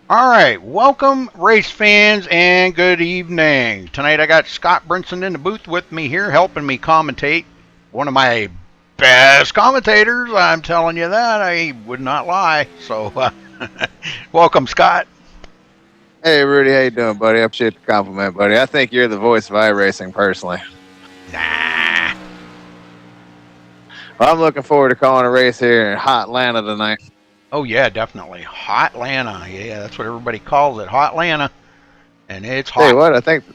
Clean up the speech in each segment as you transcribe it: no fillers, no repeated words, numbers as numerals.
All right, welcome race fans and good evening. Tonight I got Scott Brinson in the booth with me here helping me commentate. One of my best commentators, I'm telling you that. I would not lie. So, welcome, Scott. Hey Rudy, how you doing, buddy? I appreciate the compliment, buddy. I think you're the voice of iRacing personally. Nah. Well, I'm looking forward to calling a race here in hot Atlanta tonight. Oh, yeah, definitely. Hot Lana. Yeah, that's what everybody calls it. Hot Lana. And it's Tell you hot. what, I think,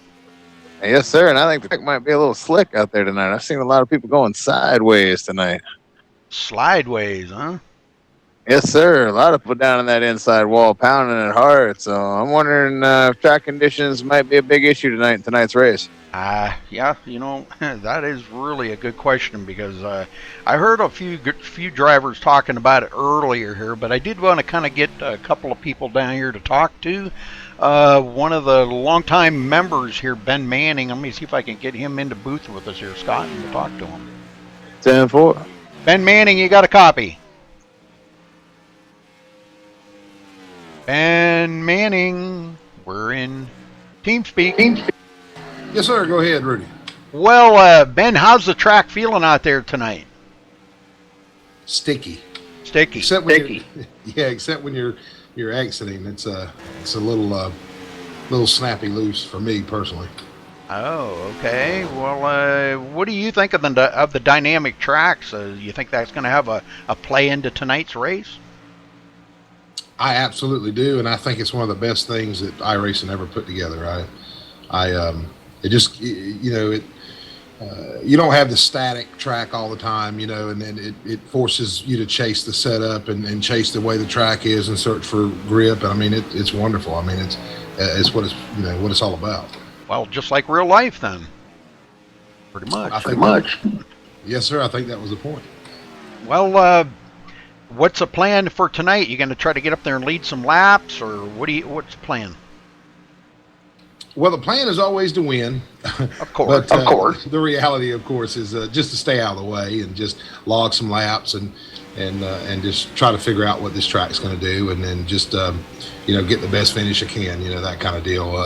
yes, sir, and I think the track might be a little slick out there tonight. I've seen a lot of people going sideways tonight. Slideways, huh? Yes, sir. A lot of people down in that inside wall pounding it hard. So I'm wondering if track conditions might be a big issue tonight in tonight's race. Yeah, that is really a good question because I heard a few drivers talking about it earlier here, but I did want to kind of get a couple of people down here to talk to. One of the longtime members here, Ben Manning. Let me see if I can get him into booth with us here, Scott, and we'll talk to him. 10-4. Ben Manning, you got a copy? Ben Manning, we're in TeamSpeak. Yes, sir. Go ahead, Rudy. Well, Ben, how's the track feeling out there tonight? Sticky. Sticky. Except when except when you're exiting, it's a little snappy loose for me personally. Oh, okay. Well, what do you think of the dynamic tracks? You think that's going to have a play into tonight's race? I absolutely do, and I think it's one of the best things that iRacing ever put together. It just it you don't have the static track all the time, and then it forces you to chase the setup and chase the way the track is and search for grip. And I mean, it's wonderful. I mean, it's what it's all about. Well, just like real life, then. Pretty much. Yes, sir. I think that was the point. Well, what's the plan for tonight? You going to try to get up there and lead some laps, or what's the plan? Well, the plan is always to win. Of course. But, of course. The reality, of course, is just to stay out of the way and just log some laps and just try to figure out what this track's going to do, and then just get the best finish I can. That kind of deal.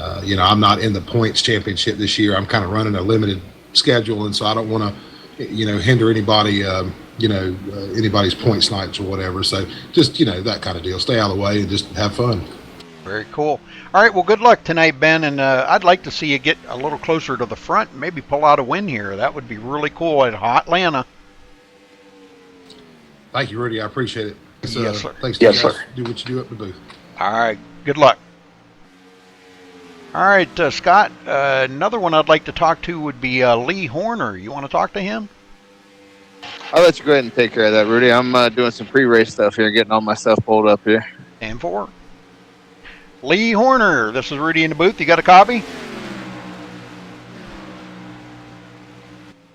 I'm not in the points championship this year. I'm kind of running a limited schedule, and so I don't want to hinder anybody. Anybody's points nights or whatever. So just that kind of deal. Stay out of the way and just have fun. Very cool. All right, well, good luck tonight, Ben, and I'd like to see you get a little closer to the front and maybe pull out a win here. That would be really cool at Hot Atlanta. Thank you, Rudy. I appreciate it. Yes, sir. Thanks, yes, sir. Do what you do up the booth. All right, good luck. All right, Scott, another one I'd like to talk to would be Lee Horner. You want to talk to him? I'll let you go ahead and take care of that, Rudy. I'm doing some pre-race stuff here, getting all my stuff pulled up here. 10-4. Lee Horner, this is Rudy in the booth. You got a copy?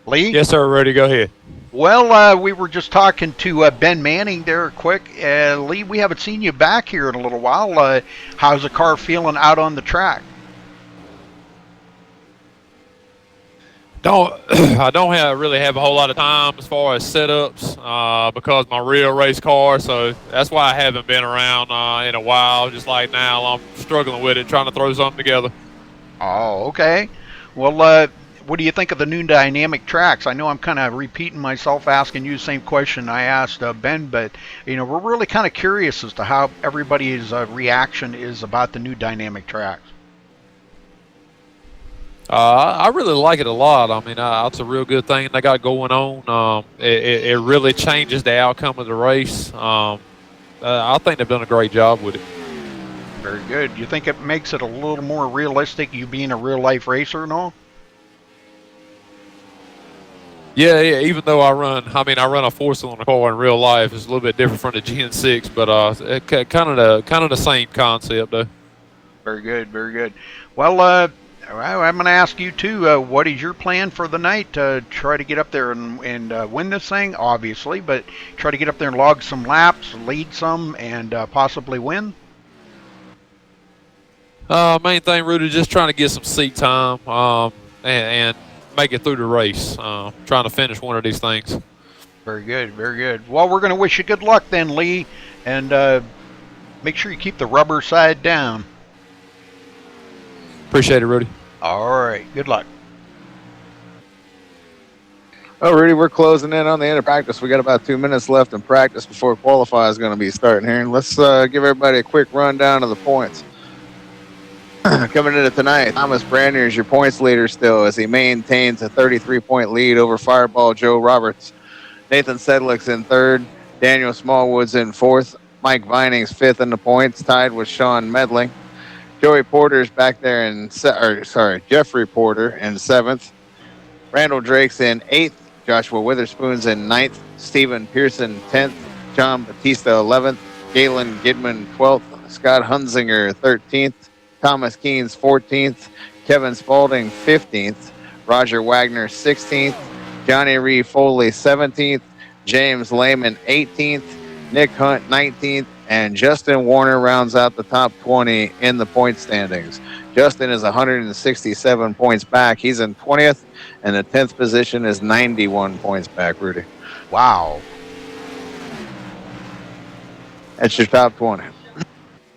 Lee? Yes, sir. Rudy, go ahead. Well, we were just talking to Ben Manning there quick. Lee, we haven't seen you back here in a little while. How's the car feeling out on the track? I don't really have a whole lot of time as far as setups because my real race car. So that's why I haven't been around in a while. Just like now, I'm struggling with it, trying to throw something together. Oh, okay. Well, what do you think of the new dynamic tracks? I know I'm kind of repeating myself, asking you the same question I asked Ben, but we're really kind of curious as to how everybody's reaction is about the new dynamic tracks. I really like it a lot. I mean, it's a real good thing they got going on. It really changes the outcome of the race. I think they've done a great job with it. Very good. You think it makes it a little more realistic, you being a real-life racer and all? Yeah. Even though I run a four-cylinder car in real life. It's a little bit different from the Gen 6, but kind of the same concept, though. Very good. Well, I'm going to ask you too. What is your plan for the night? Try to get up there and win this thing, obviously, but try to get up there and log some laps, lead some, and possibly win. Main thing, Rudy, just trying to get some seat time and make it through the race. Trying to finish one of these things. Very good. Well, we're going to wish you good luck then, Lee, and Make sure you keep the rubber side down. Appreciate it, Rudy. All right. Good luck. Oh, Rudy, we're closing in on the end of practice. We got about 2 minutes left in practice before qualify is going to be starting here. And let's give everybody a quick rundown of the points. Coming into tonight, Thomas Brandner is your points leader still as he maintains a 33-point lead over Fireball Joe Roberts. Nathan Sedlick's in third. Daniel Smallwood's in fourth. Mike Vining's fifth in the points, tied with Sean Medley. Joey Porter's back there in Jeffrey Porter in seventh. Randall Drake's in eighth. Joshua Witherspoon's in ninth. Stephen Pearson 10th. John Batista 11th. Galen Gidman 12th. Scott Hunzinger 13th. Thomas Keynes 14th. Kevin Spaulding 15th. Roger Wagner 16th. Johnny Ree Foley 17th. James Lehman 18th. Nick Hunt 19th. And Justin Warner rounds out the top 20 in the point standings. Justin is 167 points back. He's in 20th. And the 10th position is 91 points back, Rudy. Wow. That's your top 20.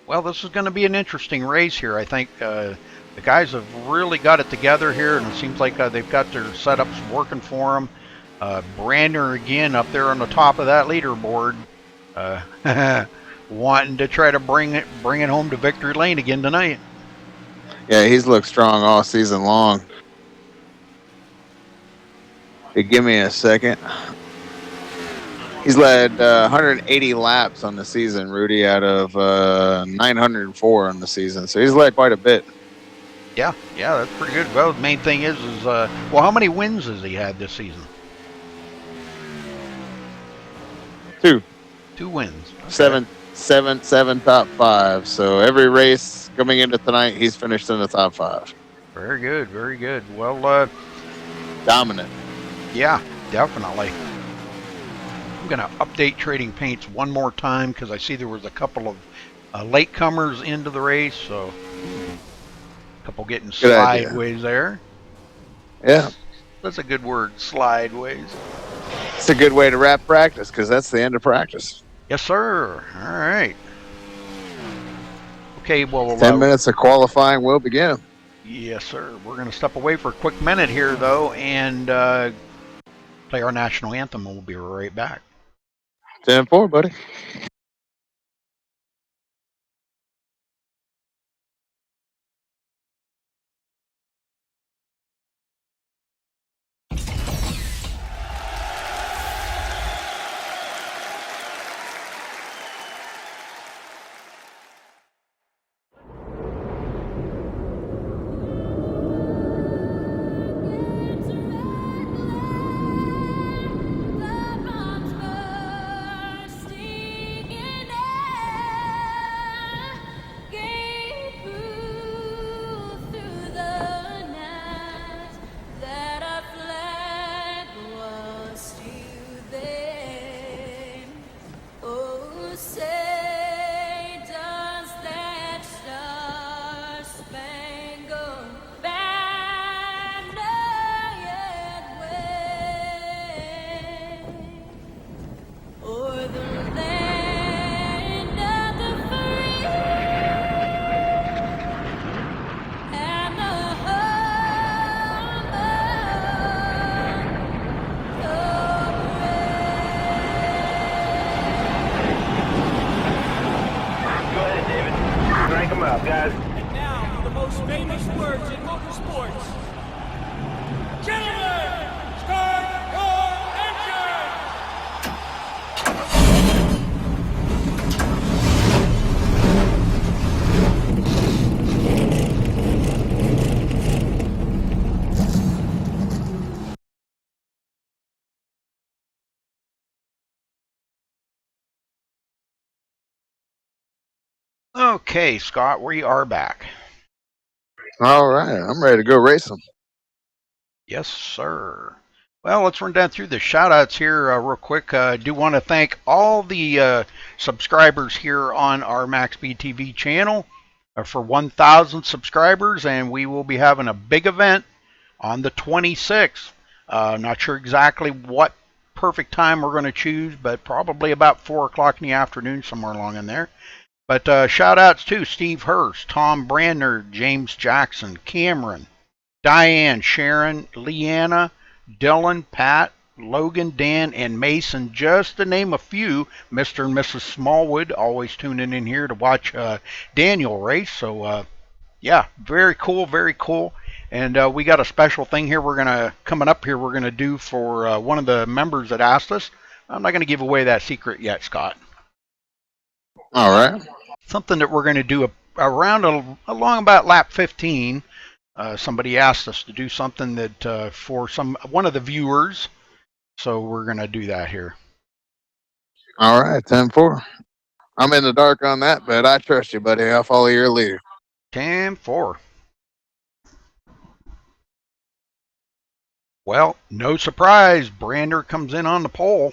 Well, this is going to be an interesting race here. I think the guys have really got it together here, and it seems like they've got their setups working for them. Brandner again up there on the top of that leaderboard, wanting to try to bring it home to victory lane again tonight. Yeah, he's looked strong all season long. Hey, give me a second. He's led 180 laps on the season, Rudy, out of 904 on the season. So he's led quite a bit. Yeah, that's pretty good. Well, the main thing is how many wins has he had this season? 2. 2 wins. Okay. Seven top 5. So every race coming into tonight, he's finished in the top 5. Very good, very good. Well, dominant. Yeah, definitely. I'm going to update Trading Paints one more time because I see there was a couple of latecomers into the race, so a couple getting slideways there. Yeah. That's a good word, slideways. It's a good way to wrap practice because that's the end of practice. Yes, sir. All right. Okay, well... 10 minutes of qualifying will begin. Yes, sir. We're going to step away for a quick minute here, though, and play our national anthem, and we'll be right back. 10-4, buddy. Okay, Scott, we are back. All right, I'm ready to go race them. Yes, sir. Well, let's run down through the shout-outs here real quick. I do want to thank all the subscribers here on our MaxSpeedTV channel for 1,000 subscribers, and we will be having a big event on the 26th. Not sure exactly what perfect time we're going to choose, but probably about 4 o'clock in the afternoon, somewhere along in there. But shout outs to Steve Hurst, Tom Brandner, James Jackson, Cameron, Diane, Sharon, Leanna, Dylan, Pat, Logan, Dan, and Mason, just to name a few. Mr. and Mrs. Smallwood always tuning in here to watch Daniel race. So, yeah, very cool, very cool. And we got a special thing here coming up here we're going to do for one of the members that asked us. I'm not going to give away that secret yet, Scott. All right. Something that we're going to do along about lap 15. Somebody asked us to do something that for one of the viewers, so we're gonna do that here. All right, 10-4. I'm in the dark on that, but I trust you, buddy. I'll follow your lead. 10-4. Well, no surprise, Brander comes in on the pole.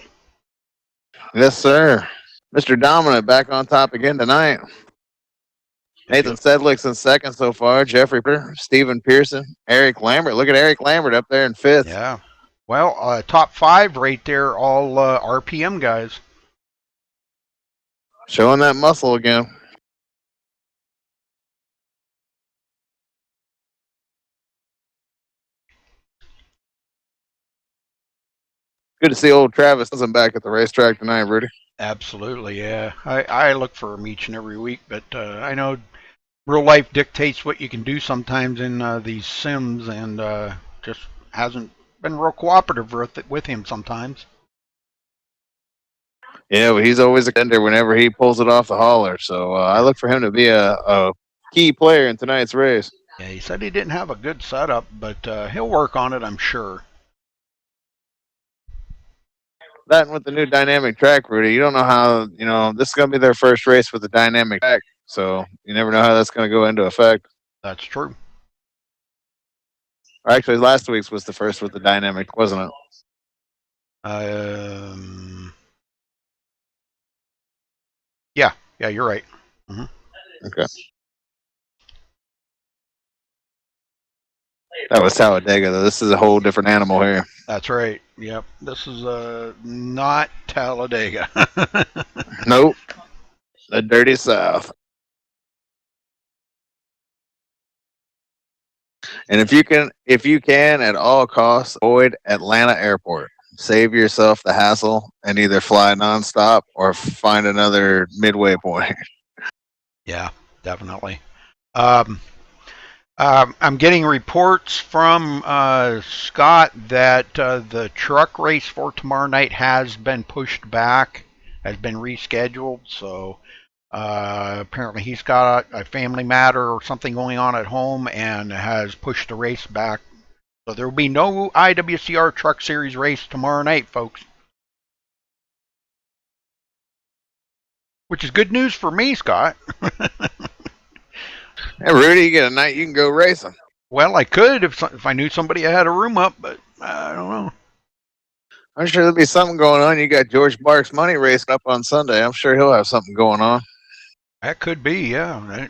Yes, sir. Mr. Dominant back on top again tonight. Nathan Sedlick's in second so far. Jeffrey Peter, Stephen Pearson, Eric Lambert. Look at Eric Lambert up there in fifth. Yeah. Well, top 5 right there, all RPM guys. Showing that muscle again. Good to see old Travis back at the racetrack tonight, Rudy. Absolutely, yeah. I look for him each and every week, but I know real life dictates what you can do sometimes in these sims, and just hasn't been real cooperative with him sometimes. Yeah, but he's always a contender whenever he pulls it off the hauler. So I look for him to be a key player in tonight's race. Yeah, he said he didn't have a good setup, but he'll work on it, I'm sure. That and with the new dynamic track, Rudy, you don't know how, this is going to be their first race with the dynamic track. So you never know how that's going to go into effect. That's true. Or actually, last week's was the first with the dynamic, wasn't it? Yeah, you're right. Mm-hmm. Okay. That was Talladega, though. This is a whole different animal here. That's right. Yep. This is not Talladega. Nope. The dirty South. And if you can at all costs avoid Atlanta Airport. Save yourself the hassle and either fly nonstop or find another midway point. Yeah, definitely. I'm getting reports from Scott that the truck race for tomorrow night has been pushed back, has been rescheduled. So apparently he's got a family matter or something going on at home and has pushed the race back. So there will be no IWCR Truck Series race tomorrow night, folks. Which is good news for me, Scott. Hey, Rudy, you get a night you can go racing. Well, I could if I knew somebody had a room up, but I don't know. I'm sure there'll be something going on. You got George Barks Money racing up on Sunday. I'm sure he'll have something going on. That could be, yeah.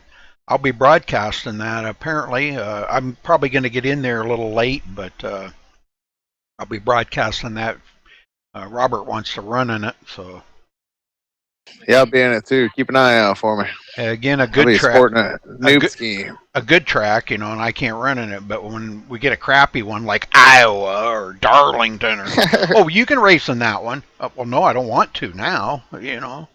I'll be broadcasting that. Apparently, I'm probably going to get in there a little late, but I'll be broadcasting that. Robert wants to run in it, so. Yeah, I'll be in it too. Keep an eye out for me. Again, a good track. A good track, and I can't run in it. But when we get a crappy one like Iowa or Darlington, or oh, you can race in that one. Well, no, I don't want to now. I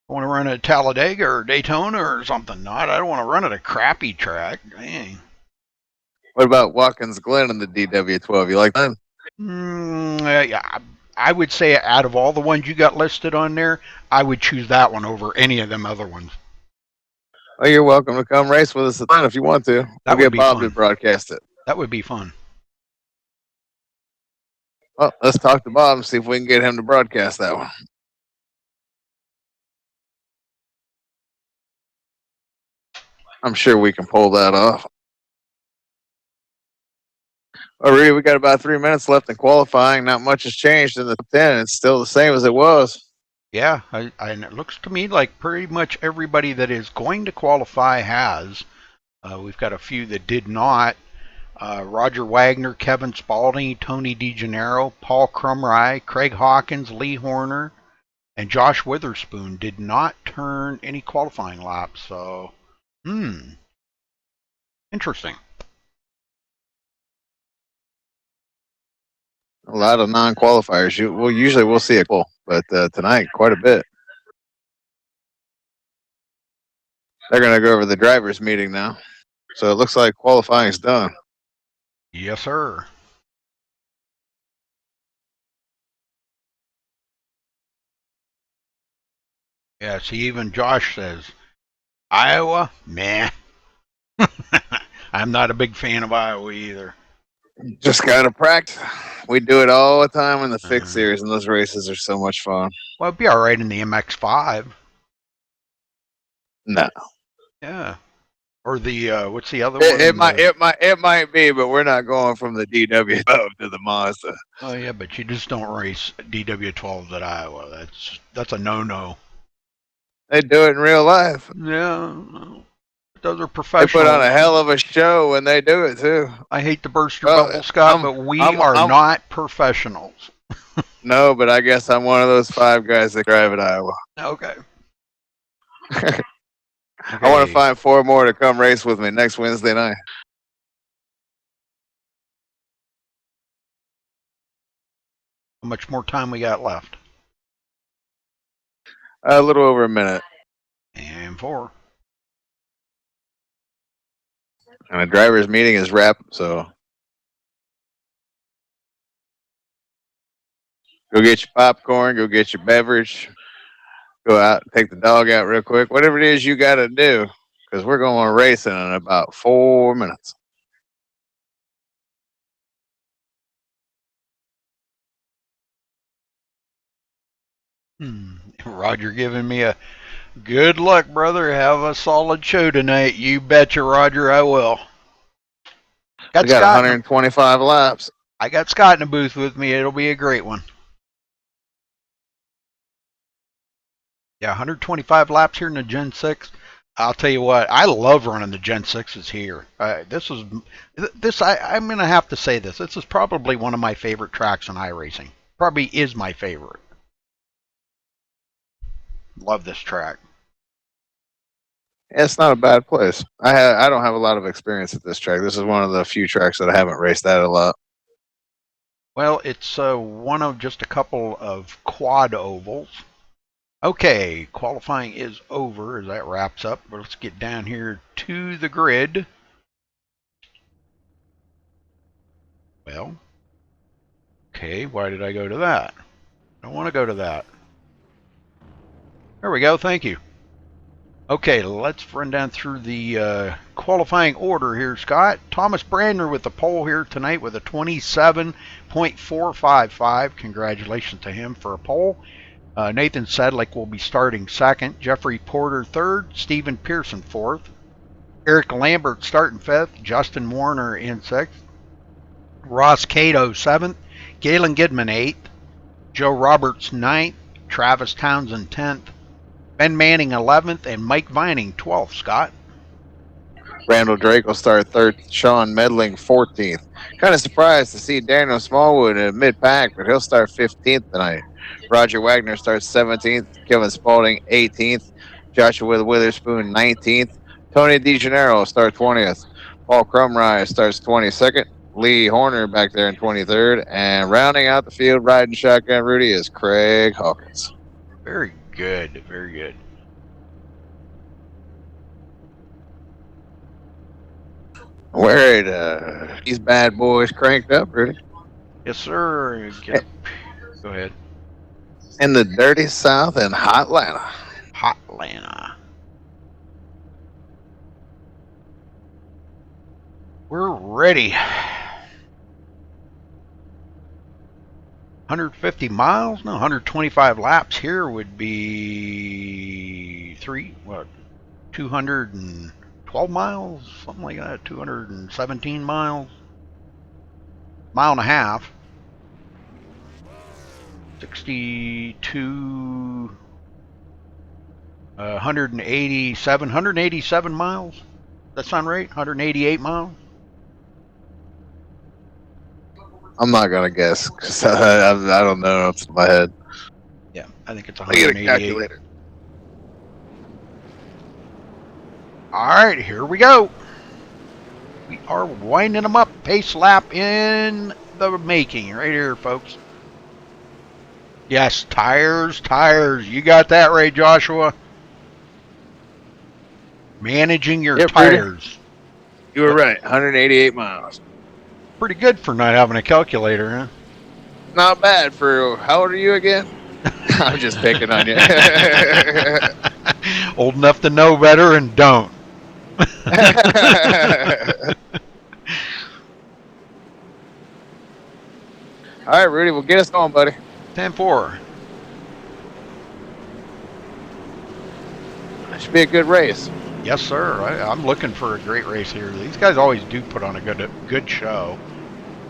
want to run at Talladega or Daytona or something. No, I don't want to run at a crappy track. Dang. What about Watkins Glen in the DW12? You like that? Yeah. I would say out of all the ones you got listed on there, I would choose that one over any of them other ones. Well, you're welcome to come race with us if you want to. We'll get Bob to broadcast it. That would be fun. Well, let's talk to Bob and see if we can get him to broadcast that one. I'm sure we can pull that off. Oh, Rudy, we got about 3 minutes left in qualifying. Not much has changed in the top 10. It's still the same as it was. Yeah, and it looks to me like pretty much everybody that is going to qualify has. We've got a few that did not. Roger Wagner, Kevin Spalding, Tony DeGennaro, Paul Crumry, Craig Hawkins, Lee Horner, And Josh Witherspoon did not turn any qualifying laps, so interesting. A lot of non-qualifiers. Usually we'll see a couple, but tonight quite a bit. They're going to go over the drivers' meeting now, so it looks like qualifying's done. Yes, sir. Yeah, see, even Josh says, Iowa? Meh. I'm not a big fan of Iowa either. Just got to practice. We do it all the time in the fixed series, and those races are so much fun. Well, it'd be all right in the MX5. No. Yeah. Or the what's the other one? It might be, but we're not going from the DW12 to the Mazda. Oh yeah, but you just don't race DW12s at Iowa. That's a no-no. They do it in real life. Yeah. Those are They professional. put on a hell of a show when they do it too. I hate to burst your bubble, Scott, but we are not professionals. No, but I guess I'm one of those 5 guys that drive at Iowa. Okay. I want to find 4 more to come race with me next Wednesday night. How much more time we got left? A little over a minute. And 4. And the driver's meeting is wrapped, so go get your popcorn, go get your beverage, go out, take the dog out real quick, whatever it is you got to do, because we're going racing in about 4 minutes. Roger giving me a good luck, brother. Have a solid show tonight. You betcha, Roger, I will. We got 125 laps. I got Scott in the booth with me. It'll be a great one. Yeah, 125 laps here in the Gen 6. I'll tell you what, I love running the Gen 6s here. I'm going to have to say this. This is probably one of my favorite tracks in iRacing. Probably is my favorite. Love this track. Yeah, it's not a bad place. I don't have a lot of experience at this track. This is one of the few tracks that I haven't raced at a lot. Well, it's one of just a couple of quad ovals. Okay, qualifying is over as that wraps up. But let's get down here to the grid. Well, okay, why did I go to that? I don't want to go to that. There we go, thank you. Okay, let's run down through the qualifying order here, Scott. Thomas Brandner with the pole here tonight with a 27.455. Congratulations to him for a pole. Nathan Sedlick will be starting second. Jeffrey Porter third. Stephen Pearson fourth. Eric Lambert starting fifth. Justin Warner in sixth. Ross Cato seventh. Galen Gidman eighth. Joe Roberts ninth. Travis Townsend 10th. Ben Manning 11th and Mike Vining 12th, Scott. Randall Drake will start 3rd. Sean Medling 14th. Kind of surprised to see Daniel Smallwood in mid-pack, but he'll start 15th tonight. Roger Wagner starts 17th. Kevin Spaulding 18th. Joshua Witherspoon 19th. Tony DeGennaro will start 20th. Paul Crumrye starts 22nd. Lee Horner back there in 23rd. And rounding out the field, riding shotgun Rudy, is Craig Hawkins. Very good, very good. Where these bad boys cranked up, Rudy? Yes, sir. Go ahead. In the dirty South in Hotlanta. Hotlanta. We're ready. 150 miles? No, 125 laps here would be 212 miles? Something like that. 217 miles. Mile and a half. 62, 187 miles. Does that sound right? 188 miles? I'm not going to guess because I don't know off my head. Yeah. I think it's I get a 188. calculator. All right, here we go. We are winding them up. Pace lap in the making right here, folks. Yes, tires. You got that right, Joshua. Managing your tires. You were right. 188 miles. Pretty good for not having a calculator, huh? Not bad for, how old are you again? I'm just picking on you. Old enough to know better and don't. All right, Rudy, well, get us going, buddy. 10-4. That should be a good race. Yes, sir. I'm looking for a great race here. These guys always do put on a good show.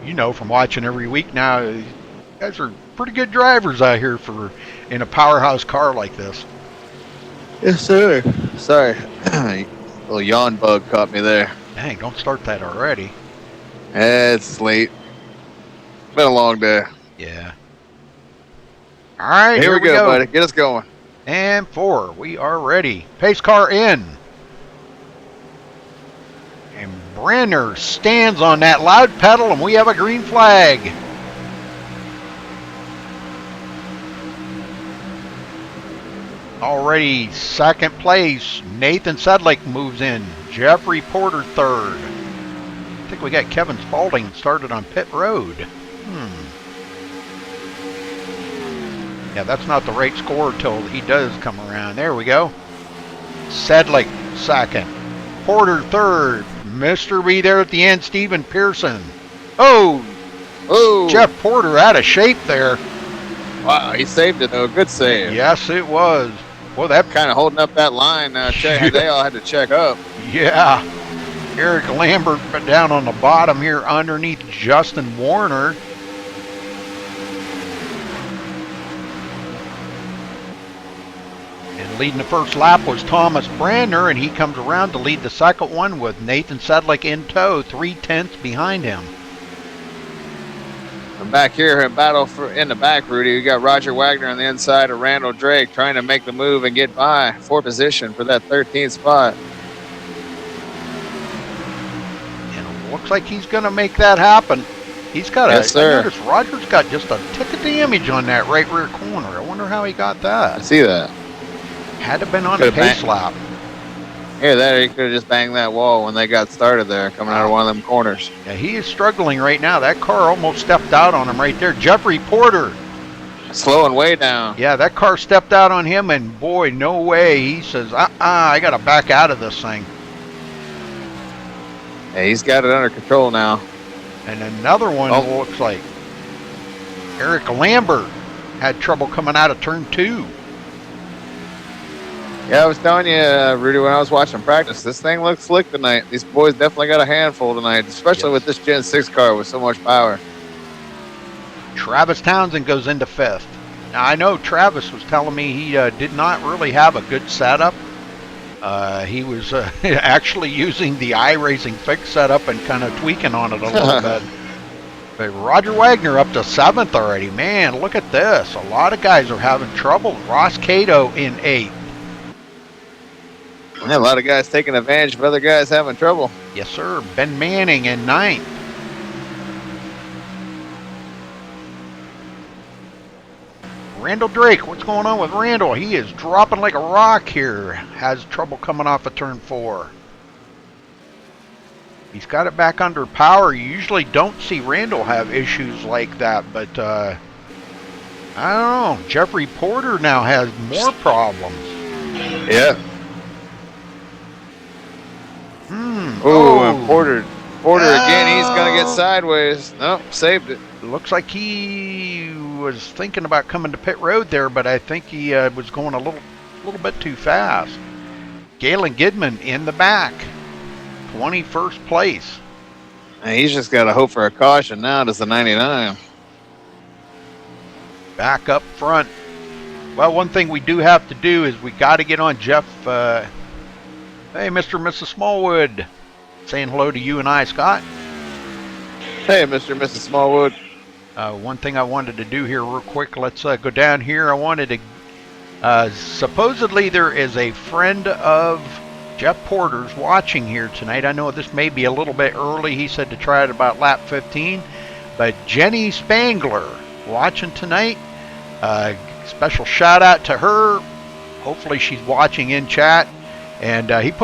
You know, from watching every week now, you guys are pretty good drivers out here for in a powerhouse car like this. Yes, sir. Sorry. Little yawn bug caught me there. Dang, don't start that already. It's late. Been a long day. Yeah. All right, Here we go, buddy. Get us going. And 4. We are ready. Pace car in. And Brenner stands on that loud pedal, and we have a green flag. Already second place. Nathan Sedlick moves in. Jeffrey Porter third. I think we got Kevin Spalding started on pit road. Yeah, that's not the right score till he does come around. There we go. Sedlick second. Porter third. Mr. B there at the end, Stephen Pearson. Oh, Jeff Porter out of shape there. Wow, he saved it though. Good save. Yes, it was. Well, that kind of holding up that line. They all had to check up. Yeah. Eric Lambert down on the bottom here underneath Justin Warner. And leading the first lap was Thomas Brandner, and he comes around to lead the second one with Nathan Sedlick in tow, 3/10 behind him. And back here in battle in the back, Rudy, we got Roger Wagner on the inside of Randall Drake trying to make the move and get by for position for that 13th spot. And it looks like he's going to make that happen. He's got yes, sir. I noticed Roger's got just a tick of damage on that right rear corner. I wonder how he got that. I see that. Had to have been on a pace lap. Yeah, he could have just banged that wall when they got started there, coming out of one of them corners. Yeah, he is struggling right now. That car almost stepped out on him right there. Jeffrey Porter. Slowing way down. Yeah, that car stepped out on him, and boy, no way. He says, I got to back out of this thing. Yeah, he's got it under control now. And another one looks like Eric Lambert had trouble coming out of turn 2. Yeah, I was telling you, Rudy, when I was watching practice, this thing looks slick tonight. These boys definitely got a handful tonight, especially with this Gen 6 car with so much power. Travis Townsend goes into 5th. Now, I know Travis was telling me he did not really have a good setup. He was actually using the iRacing fix setup and kind of tweaking on it a little bit. But Roger Wagner up to 7th already. Man, look at this. A lot of guys are having trouble. Ross Cato in 8th. Yeah, a lot of guys taking advantage of other guys having trouble. Yes, sir. Ben Manning in 9th. Randall Drake, what's going on with Randall? He is dropping like a rock here. Has trouble coming off of turn 4. He's got it back under power. You usually don't see Randall have issues like that, but I don't know. Jeffrey Porter now has more problems. Yeah. And Porter again, he's going to get sideways. Nope, saved it. Looks like he was thinking about coming to pit road there, but I think he was going a little bit too fast. Galen Gidman in the back, 21st place. And he's just got to hope for a caution now. Does the 99? Back up front. Well, one thing we do have to do is we got to get on Jeff. Hey, Mr. and Mrs. Smallwood. Saying hello to you and I, Scott. Hey, Mr. and Mrs. Smallwood. One thing I wanted to do here real quick, let's go down here. I wanted to Supposedly there is a friend of Jeff Porter's watching here tonight. I know this may be a little bit early. He said to try it about lap 15. But Jenny Spangler watching tonight. Special shout out to her. Hopefully she's watching in chat. And he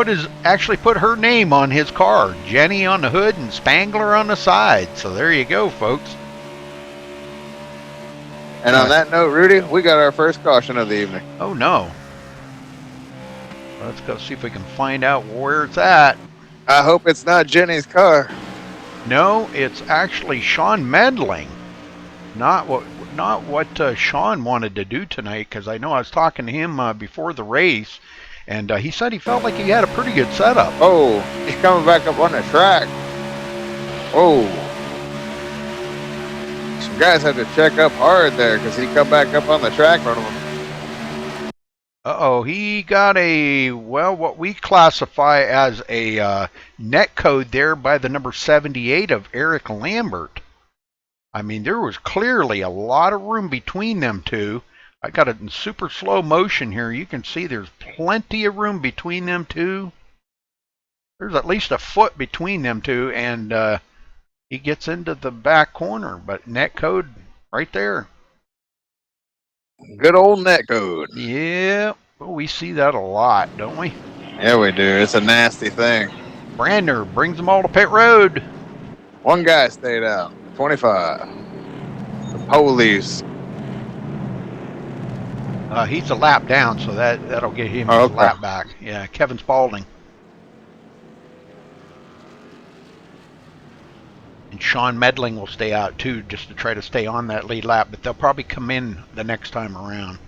actually put her name on his car. Jenny on the hood and Spangler on the side. So there you go, folks. And on that note, Rudy, we got our first caution of the evening. Oh, no. Let's go see if we can find out where it's at. I hope it's not Jenny's car. No, it's actually Sean meddling. Not what Sean wanted to do tonight, because I know I was talking to him before the race, and he said he felt like he had a pretty good setup. Oh, he's coming back up on the track. Oh. Some guys had to check up hard there because he come back up on the track on him. Uh-oh, he got what we classify as a net code there by the number 78 of Eric Lambert. I mean, there was clearly a lot of room between them two. I got it in super slow motion here. You can see there's plenty of room between them two. There's at least a foot between them two, and he gets into the back corner, but net code right there. Good old net code. Yeah, well, we see that a lot, don't we? Yeah, we do. It's a nasty thing. Brandner brings them all to pit road. One guy stayed out. 25. The police. He's a lap down, so that'll get him his lap back. Yeah, Kevin Spaulding. And Sean Medling will stay out too, just to try to stay on that lead lap, but they'll probably come in the next time around.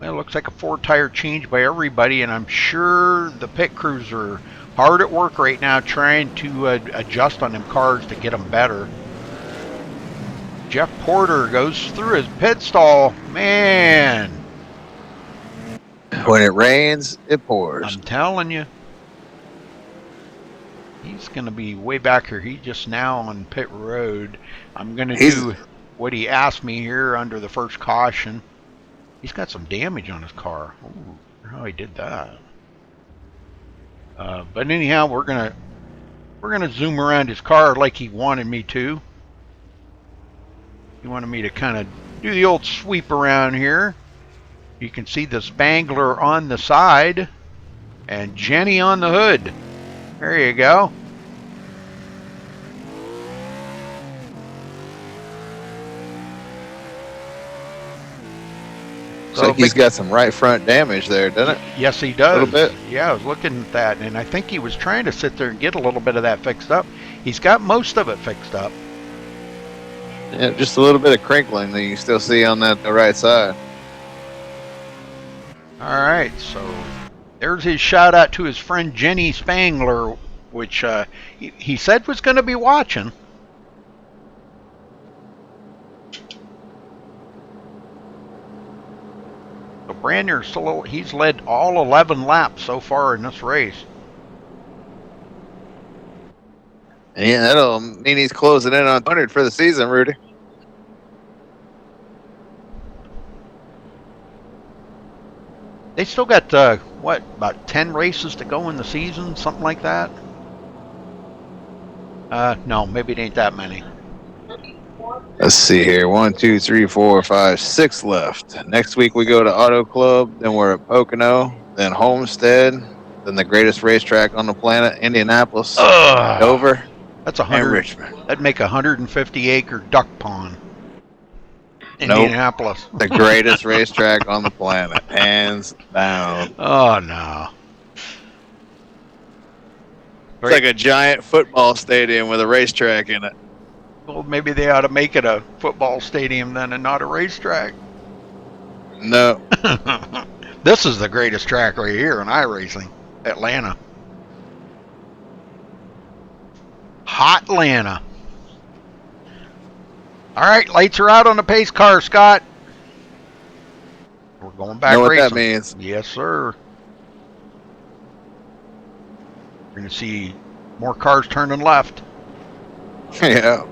Well, it looks like a 4-tire change by everybody, and I'm sure the pit crews are hard at work right now trying to adjust on them cars to get them better. Jeff Porter goes through his pit stall. Man. When it rains, it pours. I'm telling you. He's going to be way back here. He's just now on pit road. I'm going to do what he asked me here under the first caution. He's got some damage on his car. Ooh, I wonder how he did that. But anyhow, we're gonna zoom around his car like he wanted me to. He wanted me to kind of do the old sweep around here. You can see the Spangler on the side and Jenny on the hood. There you go. Looks like he's got some right front damage there, doesn't it? Yes, he does. A little bit. Yeah, I was looking at that, and I think he was trying to sit there and get a little bit of that fixed up. He's got most of it fixed up. Yeah, just a little bit of crinkling that you can still see on the right side. All right, so there's his shout out to his friend Jenny Spangler, which he said was going to be watching. So Brandner he's led all 11 laps so far in this race. Yeah, that'll mean he's closing in on 100 for the season, Rudy. They still got, about 10 races to go in the season? Something like that? No, maybe it ain't that many. Let's see here. 1, 2, 3, 4, 5, 6 left. Next week we go to Auto Club, then we're at Pocono, then Homestead, then the greatest racetrack on the planet, Indianapolis, Dover, that's and Richmond. That'd make a 150-acre duck pond. Indianapolis. Nope. The greatest racetrack on the planet, hands down. Oh, no. It's like a giant football stadium with a racetrack in it. Well, maybe they ought to make it a football stadium then and not a racetrack. No. This is the greatest track right here in iRacing, Atlanta. Hot Atlanta. All right, lights are out on the pace car, Scott. We're going back know what racing. That means? Yes, sir. We're going to see more cars turning left. Yeah.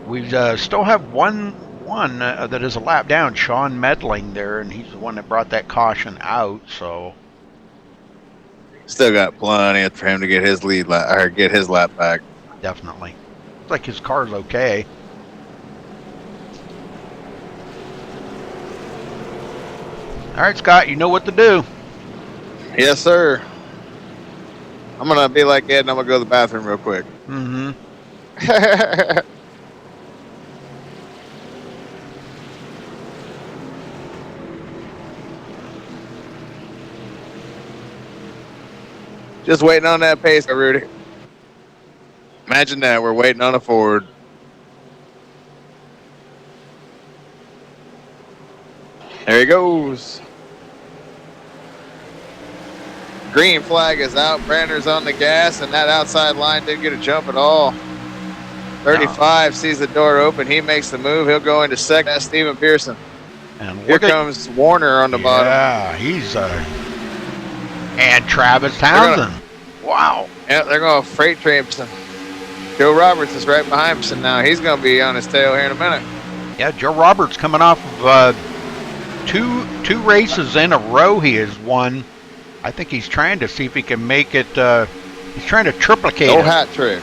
We still have one one that is a lap down, Sean Medling there, and he's the one that brought that caution out. So Still got plenty for him to get his lead lap, or get his lap back. definitely, looks like his car's okay. All right, Scott, you know what to do. Yes, sir. I'm gonna be like Ed, and I'm gonna go to the bathroom real quick. Mm-hmm. Just waiting on that pace, Rudy. Imagine that, we're waiting on a Ford. There he goes. Green flag is out. Brander's on the gas, and that outside line didn't get a jump at all. 35 sees the door open. He makes the move. He'll go into second. That's Stephen Pearson. And Here comes Warner on the bottom. Yeah, he's and Travis Townsend. Wow. Yeah, they're going to freight train him. Joe Roberts is right behind him now. He's going to be on his tail here in a minute. Yeah, Joe Roberts coming off of two races in a row he has won. I think he's trying to see if he can make it. He's trying to triplicate it. hat trick.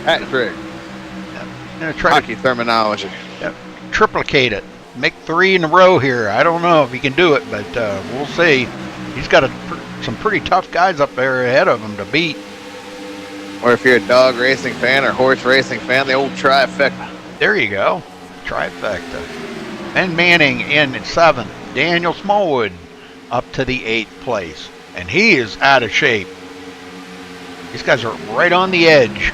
Hat trick. Gonna try Hockey terminology. to triplicate it. Make 3 in a row here. I don't know if he can do it, but we'll see. He's got some pretty tough guys up there ahead of him to beat. Or if you're a dog racing fan or horse racing fan, the old trifecta. There you go. Trifecta. Ben Manning in at 7th. Daniel Smallwood up to the 8th place. And he is out of shape. These guys are right on the edge.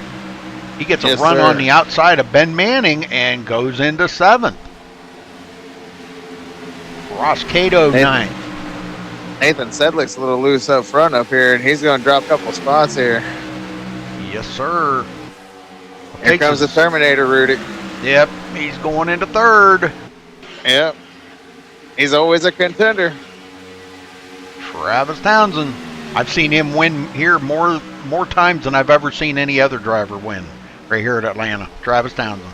He gets a run on the outside of Ben Manning and goes into 7th. Ross Cato 9th. Nathan Sedlick's a little loose up front up here, and he's going to drop a couple spots here. Yes, sir. Here comes the Terminator, Rudy. Yep, he's going into 3rd. Yep. He's always a contender. Travis Townsend. I've seen him win here more times than I've ever seen any other driver win right here at Atlanta. Travis Townsend.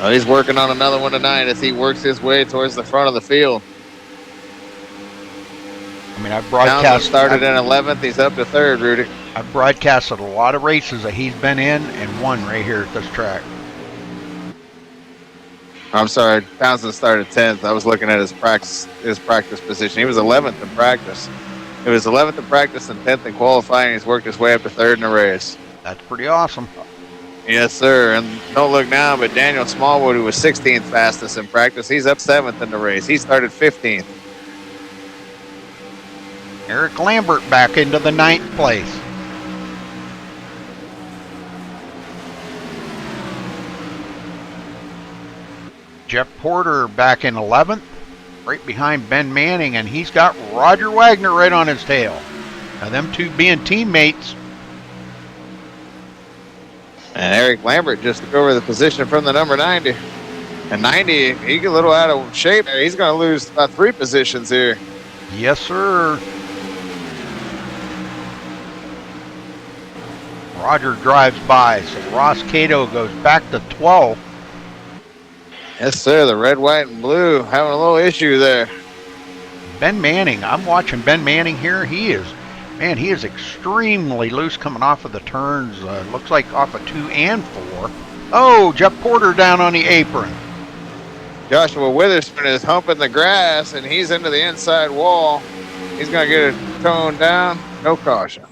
Oh, he's working on another one tonight as he works his way towards the front of the field. I mean, I've broadcast. Started in 11th. He's up to 3rd, Rudy. I've broadcasted a lot of races that he's been in and won right here at this track. I'm sorry, Townsend started 10th. I was looking at his practice position. He was 11th in practice. It was 11th in practice and 10th in qualifying. He's worked his way up to 3rd in the race. That's pretty awesome. Yes, sir. And don't look now, but Daniel Smallwood, who was 16th fastest in practice, he's up 7th in the race. He started 15th. Eric Lambert back into the 9th place. Jeff Porter back in 11th, right behind Ben Manning, and he's got Roger Wagner right on his tail. Now them two being teammates. And Eric Lambert just took over the position from the number 90. And 90, he get a little out of shape there. He's going to lose about 3 positions here. Yes, sir. Roger drives by, so Ross Cato goes back to 12th. Yes, sir. The red, white, and blue having a little issue there. Ben Manning, I'm watching Ben Manning here. He is extremely loose coming off of the turns. Looks like off of 2 and 4. Oh, Jeff Porter down on the apron. Joshua Witherspoon is humping the grass, and he's into the inside wall. He's going to get it toned down. No caution.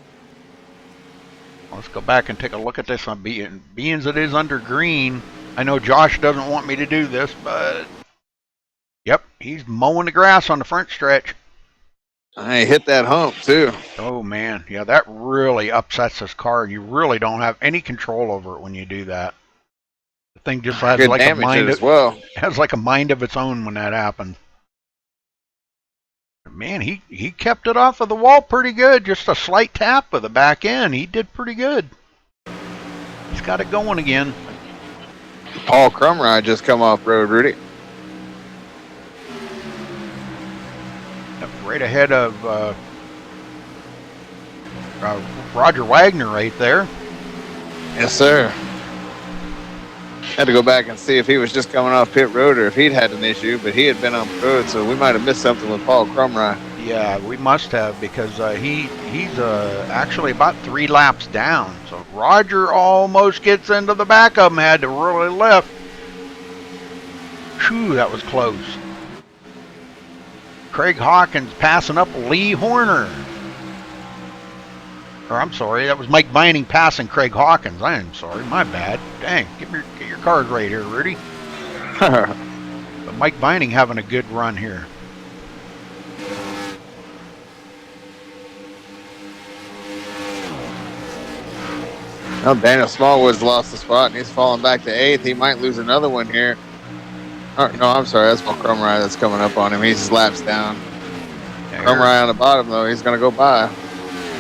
Let's go back and take a look at this on beans it is under green. I know Josh doesn't want me to do this, but yep, he's mowing the grass on the front stretch. I hit that hump too. Oh man, yeah, that really upsets this car. You really don't have any control over it when you do that. The thing just has like a mind as well. Has like a mind of its own when that happens. Man, he kept it off of the wall pretty good. Just a slight tap with the back end. He did pretty good. He's got it going again. Paul Crumride just come off road, Rudy. Right ahead of Roger Wagner right there. Yes, sir. Had to go back and see if he was just coming off pit road or if he'd had an issue, but he had been on road, so we might have missed something with Paul Crumry. Yeah, we must have, because he's actually about 3 laps down. So Roger almost gets into the back of him, had to really lift. Phew, that was close. Craig Hawkins passing up Lee Horner. Or I'm sorry, that was Mike Vining passing Craig Hawkins. I am sorry, my bad. Dang, get your cars right here, Rudy. But Mike Vining having a good run here. Well, Daniel Smallwood's lost the spot and he's falling back to 8th. He might lose another one here. Oh, no, I'm sorry, that's Paul Crumry that's coming up on him. He's laps down. Crumry on the bottom, though, he's going to go by.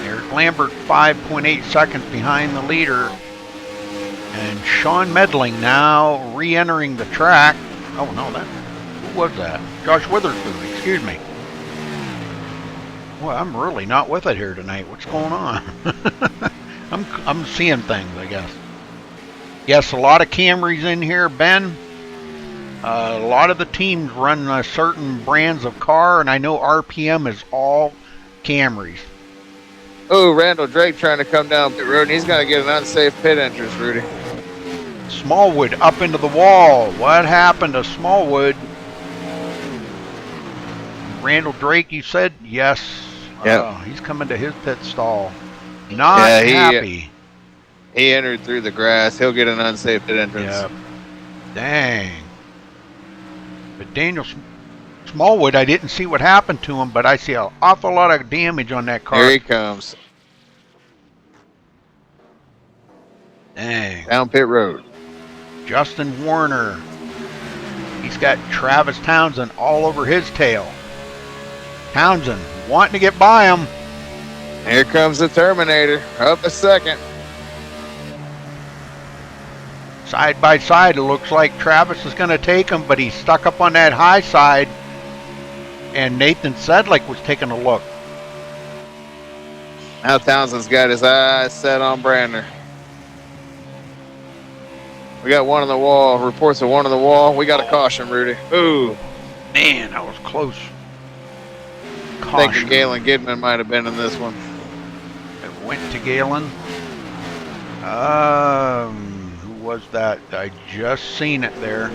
Eric Lambert 5.8 seconds behind the leader. And Sean Medling now re-entering the track. Oh no, who was that? Josh Witherspoon, excuse me. Well, I'm really not with it here tonight. What's going on? I'm seeing things, I guess. Yes, a lot of Camrys in here, Ben. A lot of the teams run certain brands of car, and I know RPM is all Camrys. Oh, Randall Drake trying to come down pit road, and he's going to get an unsafe pit entrance, Rudy. Smallwood up into the wall. What happened to Smallwood? Randall Drake, you said? Yes. Yeah. He's coming to his pit stall. Not happy. He entered through the grass. He'll get an unsafe pit entrance. Yep. Dang. But Daniel Smallwood, I didn't see what happened to him, but I see an awful lot of damage on that car. Here he comes. Dang. Down pit road. Justin Warner. He's got Travis Townsend all over his tail. Townsend wanting to get by him. Here comes the Terminator. Up a second. Side by side, it looks like Travis is going to take him, but he's stuck up on that high side. And Nathan Sedlick was taking a look. Now Townsend's got his eyes set on Brandner. We got one on the wall. Reports of one on the wall. We got a caution, Rudy. Ooh. Man, that was close. I think Galen Gidman might have been in this one. It went to Galen. Who was that? I just seen it there.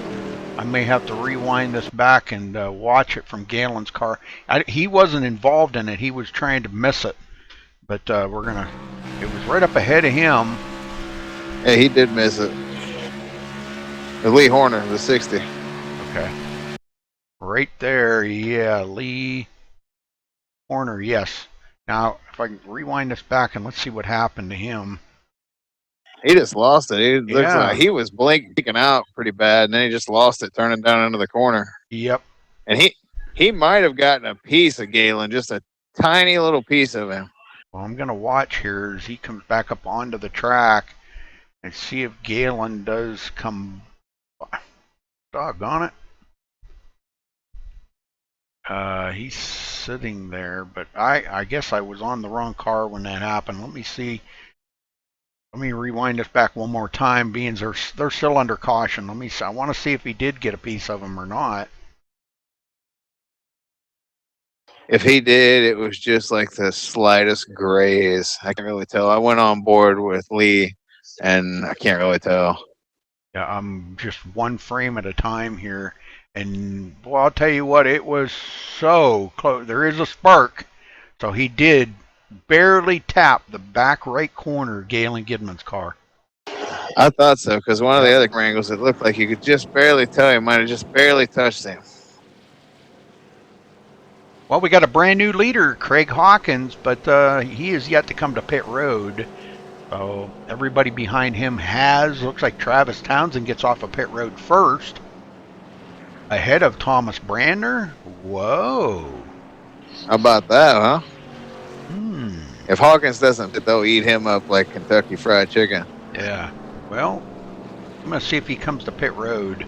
I may have to rewind this back and watch it from Galen's car. He wasn't involved in it. He was trying to miss it. But it was right up ahead of him. Yeah, he did miss it. Lee Horner, the 60. Okay. Right there, yeah, Lee Horner, yes. Now, if I can rewind this back and let's see what happened to him. He just lost it. It looks like he was blinking out pretty bad, and then he just lost it turning down into the corner. Yep. And he might have gotten a piece of Galen, just a tiny little piece of him. Well, I'm going to watch here as he comes back up onto the track and see if Galen does come. Doggone it. He's sitting there, but I guess I was on the wrong car when that happened. Let me see. Let me rewind this back one more time, being they're still under caution. Let me see. I want to see if he did get a piece of him or not. If he did, it was just like the slightest graze. I can't really tell. I went on board with Lee, and I can't really tell. Yeah, I'm just one frame at a time here. And, well, I'll tell you what, it was so close. There is a spark. So he did barely tap the back right corner of Galen Gidman's car. I thought so, because one of the other angles, it looked like you could just barely tell he might have just barely touched him. Well, we got a brand new leader, Craig Hawkins, but he is yet to come to pit road. So everybody behind him looks like Travis Townsend gets off of pit road first. Ahead of Thomas Brandner. Whoa. How about that, huh? Hmm. If Hawkins doesn't, they'll eat him up like Kentucky Fried Chicken. Yeah. Well, I'm going to see if he comes to pit road.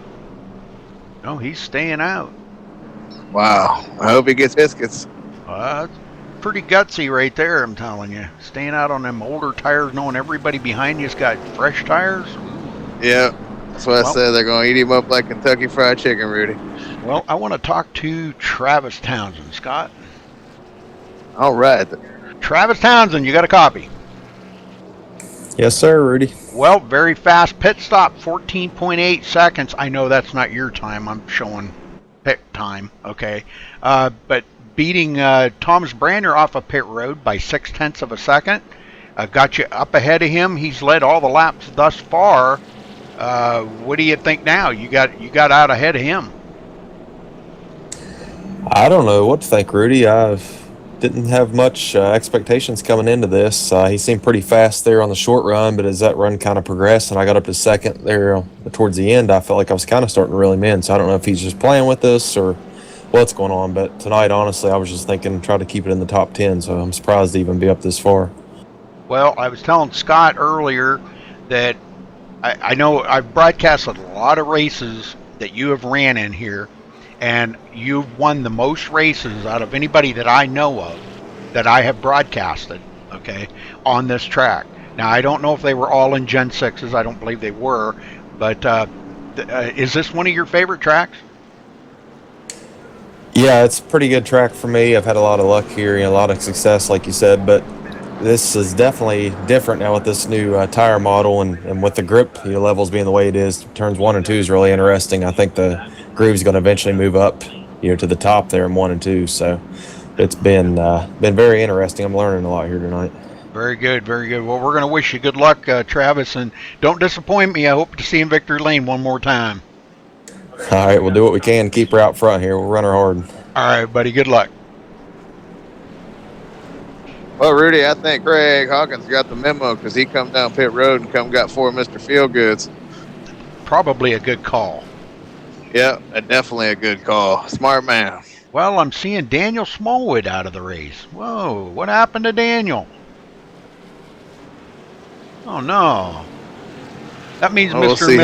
No, he's staying out. Wow. I hope he gets biscuits. That's pretty gutsy right there, I'm telling you. Staying out on them older tires, knowing everybody behind you's got fresh tires. Yeah. That's why I Well- said they're going to eat him up like Kentucky Fried Chicken, Rudy. Well, I want to talk to Travis Townsend, Scott. All right. Travis Townsend, you got a copy? Yes, sir, Rudy. Well, very fast pit stop, 14.8 seconds. I know that's not your time. I'm showing pit time, okay? But beating Thomas Brander off of pit road by 0.6 of a second. Got you up ahead of him. He's led all the laps thus far. What do you think now? You got out ahead of him. I don't know what to think, Rudy. I didn't have much expectations coming into this. He seemed pretty fast there on the short run, but as that run kind of progressed and I got up to second there towards the end, I felt like I was kind of starting to reel him in. So I don't know if he's just playing with us or what's going on. But tonight, honestly, I was just thinking try to keep it in the top 10. So I'm surprised to even be up this far. Well, I was telling Scott earlier that I know I've broadcasted a lot of races that you have ran in here, and you've won the most races out of anybody that I know of that I have broadcasted, okay, on this track. Now, I don't know if they were all in Gen 6s. I don't believe they were, but is this one of your favorite tracks? Yeah, it's a pretty good track for me. I've had a lot of luck here, a lot of success, like you said, but this is definitely different now with this new tire model and with the grip levels being the way it is. Turns 1 and 2 is really interesting. I think the groove's going to eventually move up, to the top there in 1 and 2. So it's been very interesting. I'm learning a lot here tonight. Very good, very good. Well, we're going to wish you good luck, Travis, and don't disappoint me. I hope to see you in victory lane one more time. All right, we'll do what we can to keep her out front here. We'll run her hard. All right, buddy. Good luck. Well, Rudy, I think Craig Hawkins got the memo because he come down pit road and got 4 Mr. Feelgoods. Probably a good call. Yep, definitely a good call. Smart man. Well, I'm seeing Daniel Smallwood out of the race. Whoa, what happened to Daniel? Oh, no. That means Well, we'll Mr. see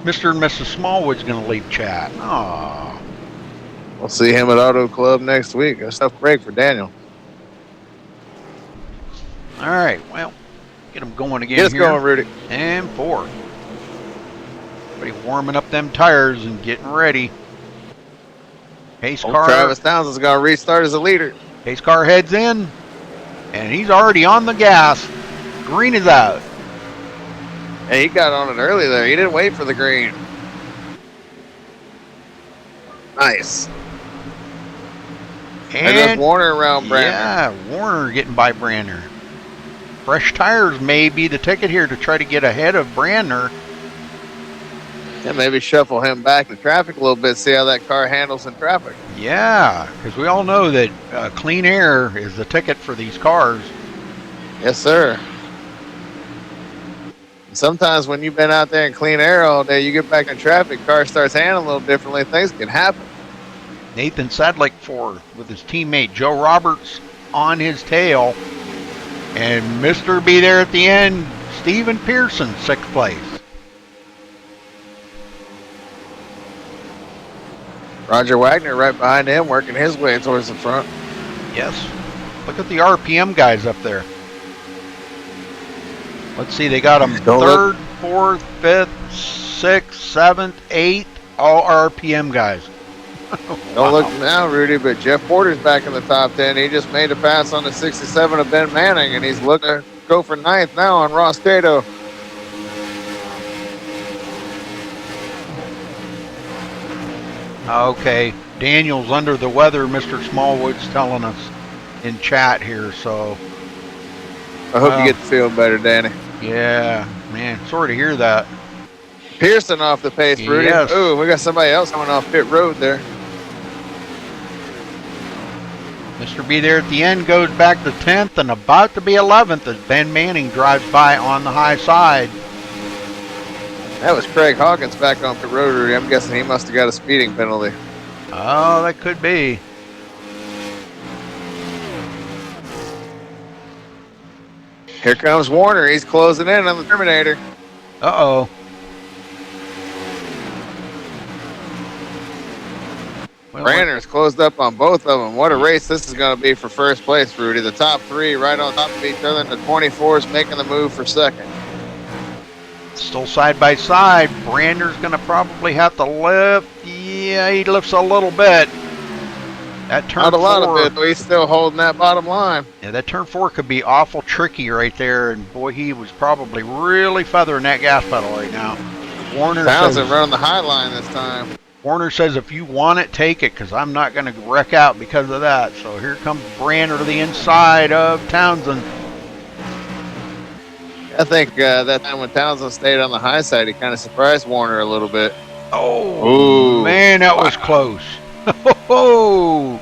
Mr. and Mrs. Smallwood's going to leave chat. Oh. We'll see him at Auto Club next week. That's a tough break for Daniel. All right, well, get him going again. Get us here. going, Rudy. And 4. Everybody warming up them tires and getting ready. Pace Old car. Travis Townsend's going to restart as a leader. Pace car heads in, and he's already on the gas. Green is out. Hey, he got on it early there. He didn't wait for the green. Nice. And that's Warner around Brander. Yeah, Warner getting by Brander. Fresh tires may be the ticket here to try to get ahead of Brander. And maybe shuffle him back in traffic a little bit, see how that car handles in traffic. Yeah, because we all know that clean air is the ticket for these cars. Yes, sir. Sometimes when you've been out there in clean air all day, you get back in traffic, car starts handling a little differently, things can happen. Nathan Sadlick with his teammate Joe Roberts on his tail. And Mr. B there at the end, Stephen Pearson, 6th place. Roger Wagner right behind him, working his way towards the front. Yes. Look at the RPM guys up there. Let's see, they got them 3rd, 4th, 5th, 6th, 7th, 8th, all RPM guys. Don't look now, Rudy, but Jeff Porter's back in the top 10. He just made a pass on the 67 of Ben Manning, and he's looking to go for 9th now on Ross Cato. Okay, Daniel's under the weather, Mr. Smallwood's telling us in chat here, so. I hope you get to feel better, Danny. Yeah, man, sorry to hear that. Pearson off the pace, Rudy. Yes. Ooh, we got somebody else coming off pit road there. Mr. B there at the end goes back to 10th and about to be 11th as Ben Manning drives by on the high side. That was Craig Hawkins back on pit road, Rudy. I'm guessing he must have got a speeding penalty. Oh, that could be. Here comes Warner. He's closing in on the Terminator. Uh-oh. Well, Brander's closed up on both of them. What a race this is going to be for first place, Rudy. The top 3 right on top of each other, and the 24 is making the move for 2nd. Still side by side. Brander's going to probably have to lift. Yeah, he lifts a little bit. That turn Not a lot four, of it, but he's still holding that bottom line. yeah, that turn four could be awful tricky right there. And boy, he was probably really feathering that gas pedal right now. Warner Townsend says, running the high line this time. Warner says, if you want it, take it, because I'm not going to wreck out because of that. So here comes Brander to the inside of Townsend. I think that time when Townsend stayed on the high side, he kind of surprised Warner a little bit. Oh, Ooh, man, that was close. Oh,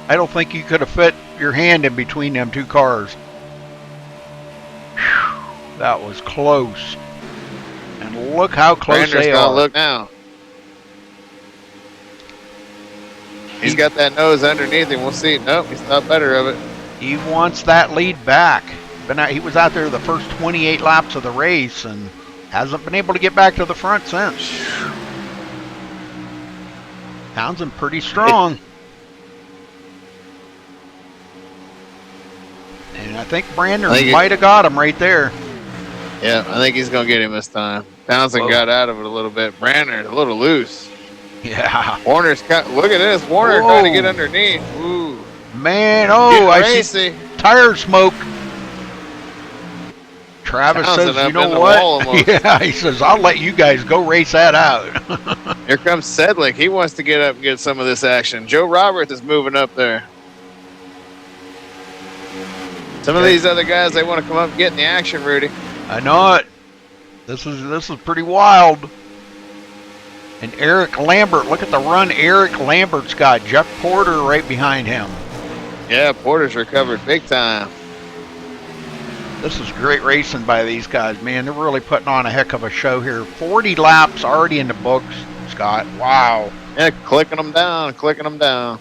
I don't think you could have fit your hand in between them two cars. Whew, that was close. And look how close Brander's they gonna are. look now. He's got that nose underneath him. We'll see. Nope, he's not better of it. He wants that lead back. He was out there the first 28 laps of the race and hasn't been able to get back to the front since. Townsend pretty strong. And I think Brander might have got him right there. Yeah, I think he's going to get him this time. Townsend got out of it a little bit. Brander a little loose. Yeah. Warner's cut. Look at this. Warner trying to get underneath. Ooh. Man, oh, I see tire smoke. Travis Townsend says, you up in know the what? wall almost. Yeah, he says, I'll let you guys go race that out. Here comes Sedlick. He wants to get up and get some of this action. Joe Roberts is moving up there. Some of these other guys, they want to come up and get in the action, Rudy. I know it. This is pretty wild. And Eric Lambert, look at the run Eric Lambert's got. Jeff Porter right behind him. Yeah, Porter's recovered big time. This is great racing by these guys, man. They're really putting on a heck of a show here. 40 laps already in the books, Scott. Wow. Yeah, clicking them down, clicking them down.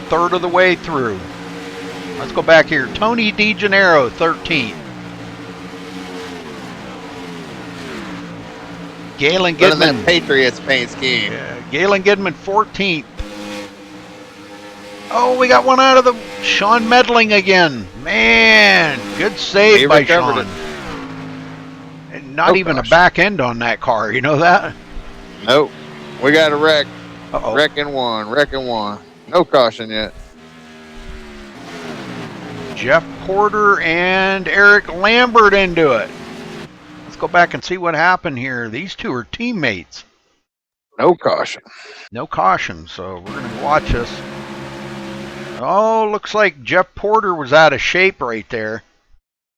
Third of the way through. Let's go back here. Tony DeGennaro, 13th. Galen Running Gidman. that Patriots paint scheme. Galen Gidman, 14th. Oh, we got one out of the Sean Medling again. Man, good save by Sean. And not even a back end on that car. You know that? Nope. We got a wreck. Uh-oh. Wreck in one. No caution yet. Jeff Porter and Eric Lambert into it. Let's go back and see what happened here. These two are teammates. No caution. No caution, so we're going to watch this. Oh, looks like Jeff Porter was out of shape right there.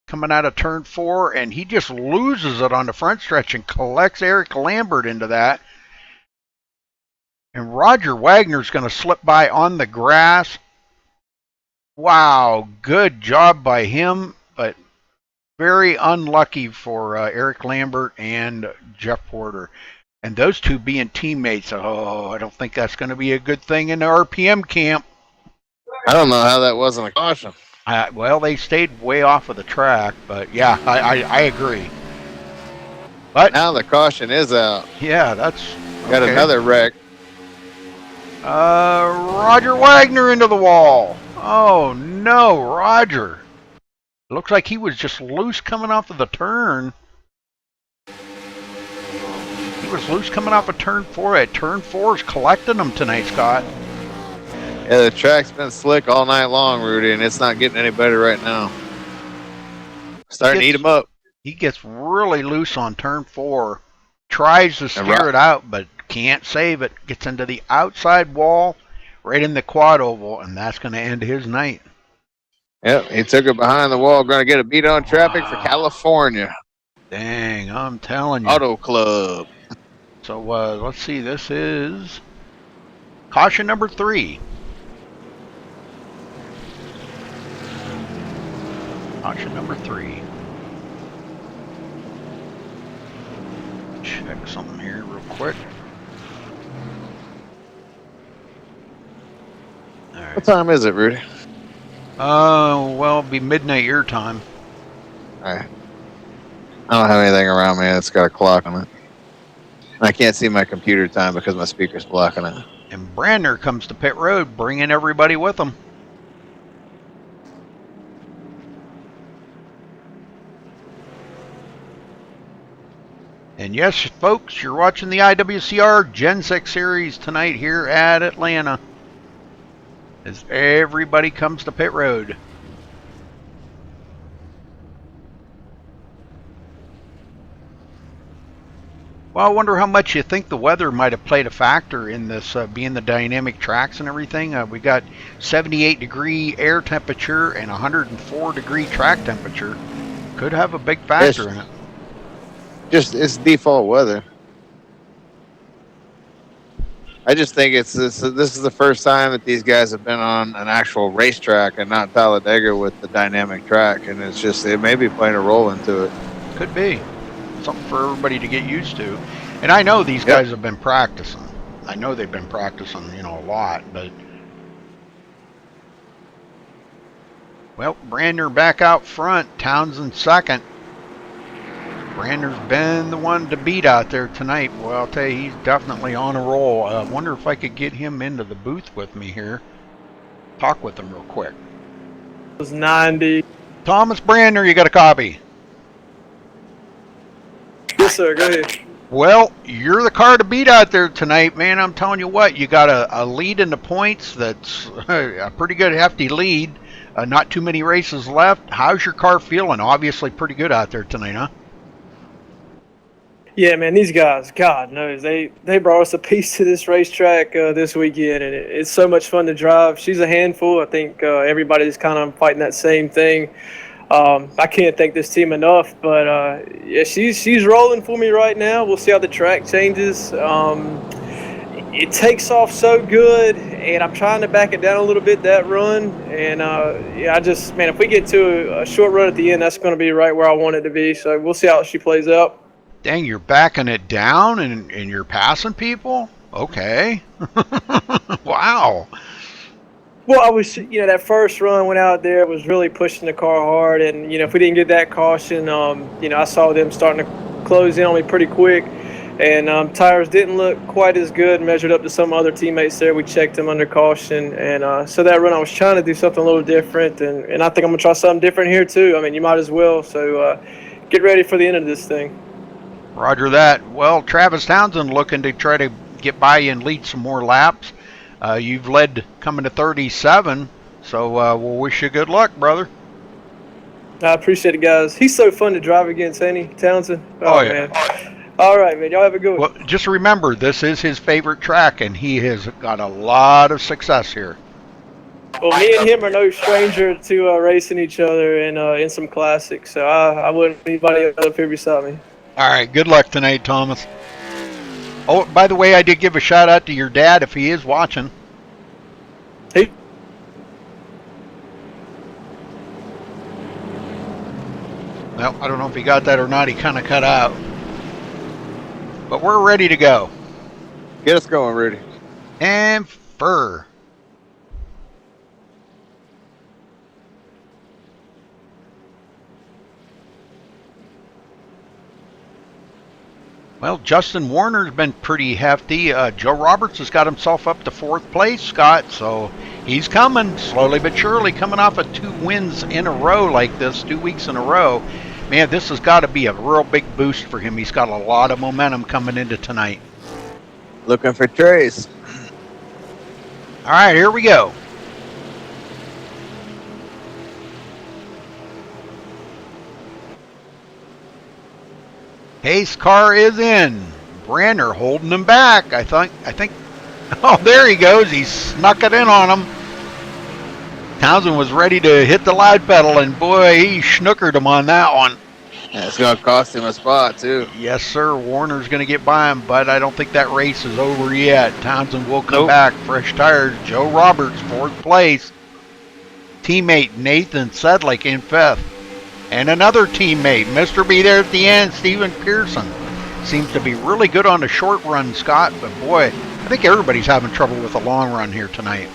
Coming out of turn 4, and he just loses it on the front stretch and collects Eric Lambert into that. And Roger Wagner's going to slip by on the grass. Wow, good job by him, but very unlucky for Eric Lambert and Jeff Porter. And those two being teammates, oh, I don't think that's going to be a good thing in the RPM camp. I don't know how that wasn't a caution. Well, they stayed way off of the track, but yeah, I agree. But now the caution is out. Yeah, that's got another wreck. Roger Wagner into the wall. Oh no, Roger. Looks like he was just loose coming off of the turn. He was loose coming off of turn 4. Turn 4 is collecting them tonight, Scott. Yeah, the track's been slick all night long, Rudy, and it's not getting any better right now. Starting to eat him up. He gets really loose on turn 4. Tries to steer it out, but can't save it. Gets into the outside wall, right in the quad oval, and that's going to end his night. Yep, he took it behind the wall. Going to get a beat on traffic for California. Dang, I'm telling you. Auto Club. So let's see. This is caution number 3. Caution number 3. Check something here real quick. All right. What time is it, Rudy? Well, it'll be midnight your time. All right. I don't have anything around me that's got a clock on it. And I can't see my computer time because my speaker's blocking it. And Brander comes to pit road, bringing everybody with him. And yes, folks, you're watching the IWCR Gen 6 Series tonight here at Atlanta as everybody comes to pit road. Well, I wonder how much you think the weather might have played a factor in this being the dynamic tracks and everything. We got 78-degree air temperature and 104-degree track temperature. Could have a big factor in it. It's default weather. I just think this is the first time that these guys have been on an actual racetrack and not Talladega with the dynamic track, and it may be playing a role into it. Could be something for everybody to get used to. And I know these guys have been practicing. I know they've been practicing, a lot, but well, Brandner back out front, Townsend second. Brandner's been the one to beat out there tonight. Well, I'll tell you, he's definitely on a roll. I wonder if I could get him into the booth with me here. Talk with him real quick. It was 90. Thomas Brandner, you got a copy? Yes, sir. Go ahead. Well, you're the car to beat out there tonight, man. I'm telling you what, you got a lead in the points that's a pretty good hefty lead. Not too many races left. How's your car feeling? Obviously pretty good out there tonight, huh? Yeah, man, these guys, God knows, they brought us a piece to this racetrack this weekend, and it's so much fun to drive. She's a handful. I think everybody's kind of fighting that same thing. I can't thank this team enough, but yeah, she's rolling for me right now. We'll see how the track changes. It takes off so good, and I'm trying to back it down a little bit, that run. And yeah, if we get to a short run at the end, that's going to be right where I want it to be. So we'll see how she plays out. Dang, you're backing it down and you're passing people? Okay. Wow. Well, I was, that first run went out there, was really pushing the car hard. And, if we didn't get that caution, I saw them starting to close in on me pretty quick. And tires didn't look quite as good, measured up to some other teammates there. We checked them under caution. And so that run, I was trying to do something a little different. And I think I'm going to try something different here, too. I mean, you might as well. So get ready for the end of this thing. Roger that. Well, Travis Townsend looking to try to get by you and lead some more laps. You've led coming to 37, so we'll wish you good luck, brother. I appreciate it, guys. He's so fun to drive against, ain't he, Townsend? Oh yeah. Man. All right, man. Y'all have a good one. Well, just remember, this is his favorite track, and he has got a lot of success here. Well, me and him are no stranger to racing each other in some classics, so I wouldn't anybody up here beside me. All right, good luck tonight, Thomas. Oh, by the way, I did give a shout out to your dad if he is watching. Hey. Well, I don't know if he got that or not. He kind of cut out. But we're ready to go. Get us going, Rudy. And fur. Well, Justin Warner's been pretty hefty. Joe Roberts has got himself up to 4th place, Scott, so he's coming slowly but surely, coming off of 2 wins in a row like this, 2 weeks in a row. Man, this has got to be a real big boost for him. He's got a lot of momentum coming into tonight. Looking for Trace. All right, here we go. Pace car is in. Brandner holding him back. I think. Oh, there he goes. He snuck it in on him. Townsend was ready to hit the loud pedal, and boy, he schnookered him on that one. Yeah, it's going to cost him a spot, too. Yes, sir. Warner's going to get by him, but I don't think that race is over yet. Townsend will come back. Fresh tires. Joe Roberts, 4th place. Teammate Nathan Sedlick in 5th. And another teammate, Mr. B there at the end, Stephen Pearson. Seems to be really good on the short run, Scott, but boy, I think everybody's having trouble with the long run here tonight.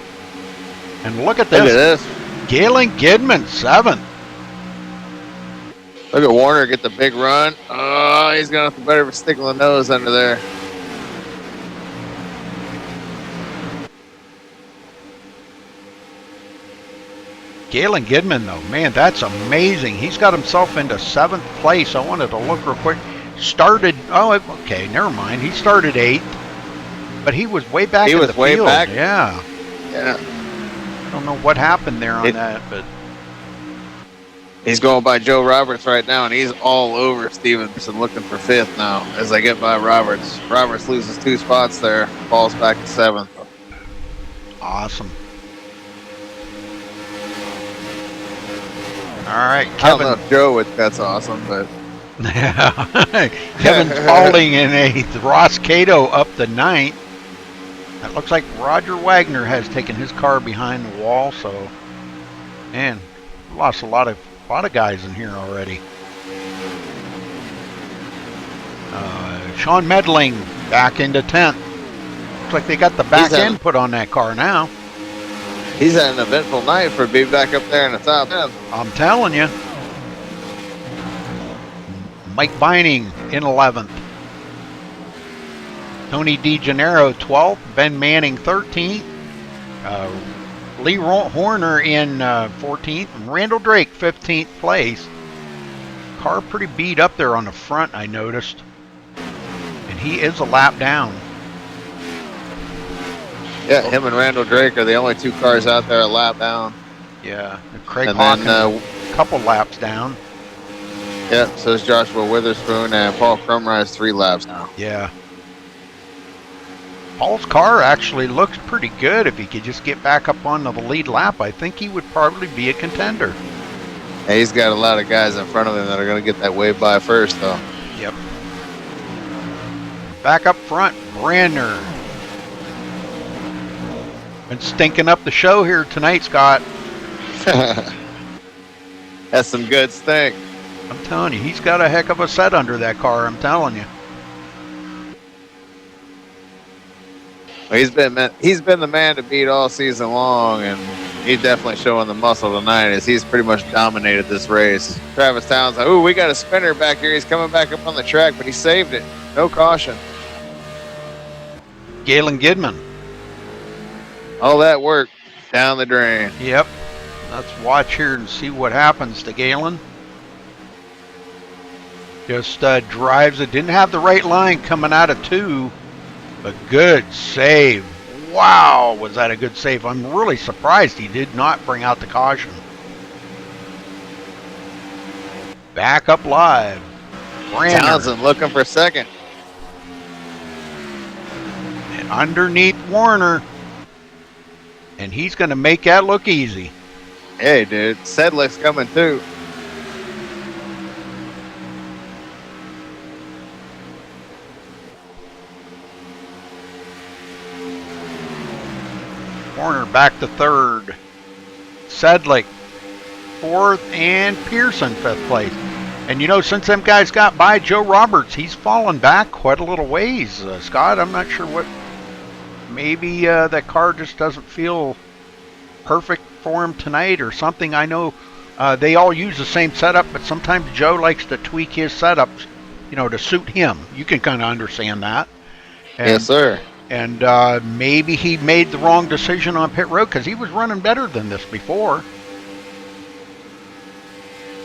And look at this. Look at this. Galen Gidman, 7th. Look at Warner get the big run. Oh, he's going to have to better stick the nose under there. Galen Gidman, though, man, that's amazing. He's got himself into 7th place. I wanted to look real quick. started. Oh, okay, never mind. He started 8th, but he was way back in the way field. back. Yeah. Yeah. I don't know what happened there on that, but He's going by Joe Roberts right now, and he's all over Stevenson looking for 5th now as they get by Roberts. Roberts loses 2 spots there, falls back to 7th. awesome. All right, I don't know Kevin. if Joe would. That's awesome, but Kevin Spalding in 8th. Ross Cato up to 9th. That looks like Roger Wagner has taken his car behind the wall. So, man, lost a lot of guys in here already. Sean Medling back into 10th. Looks like they got the back end put on that car now. he's had an eventful night for being back up there in the top 10. I'm telling you. Mike Vining in 11th. Tony DeGennaro 12th. Ben Manning 13th. Lee Horner in 14th. And Randall Drake 15th place. Car pretty beat up there on the front, I noticed. And he is a lap down. Yeah, him and Randall Drake are the only 2 cars out there a lap down. Yeah. And Craig And Hawkins then, a couple laps down. Yeah, so is Joshua Witherspoon, and Paul Crumry is 3 laps now. Yeah. Paul's car actually looks pretty good. If he could just get back up onto the lead lap, I think he would probably be a contender. And he's got a lot of guys in front of him that are going to get that wave by first, though. Yep. Back up front, Branner. Been stinking up the show here tonight, Scott. That's some good stink. I'm telling you, he's got a heck of a set under that car, I'm telling you. Well, he's been the man to beat all season long, and he's definitely showing the muscle tonight as he's pretty much dominated this race. Travis Townsend, ooh, we got a spinner back here. He's coming back up on the track, but he saved it. No caution. Galen Gidman. All that work down the drain. Yep. Let's watch here and see what happens to Galen. Just drives it. Didn't have the right line coming out of 2. A good save. Wow, was that a good save? I'm really surprised he did not bring out the caution. Back up live. Branner. Townsend looking for 2nd. And underneath Warner. And he's going to make that look easy. Hey, dude. Sedlick's coming too. Warner back to 3rd. Sedlick 4th, and Pearson 5th place. And you know, since them guys got by Joe Roberts, he's fallen back quite a little ways. Scott, I'm not sure what. Maybe that car just doesn't feel perfect for him tonight or something. I know they all use the same setup, but sometimes Joe likes to tweak his setups, you know, to suit him. You can kind of understand that. And, Yes, sir. And maybe he made the wrong decision on pit road because he was running better than this before.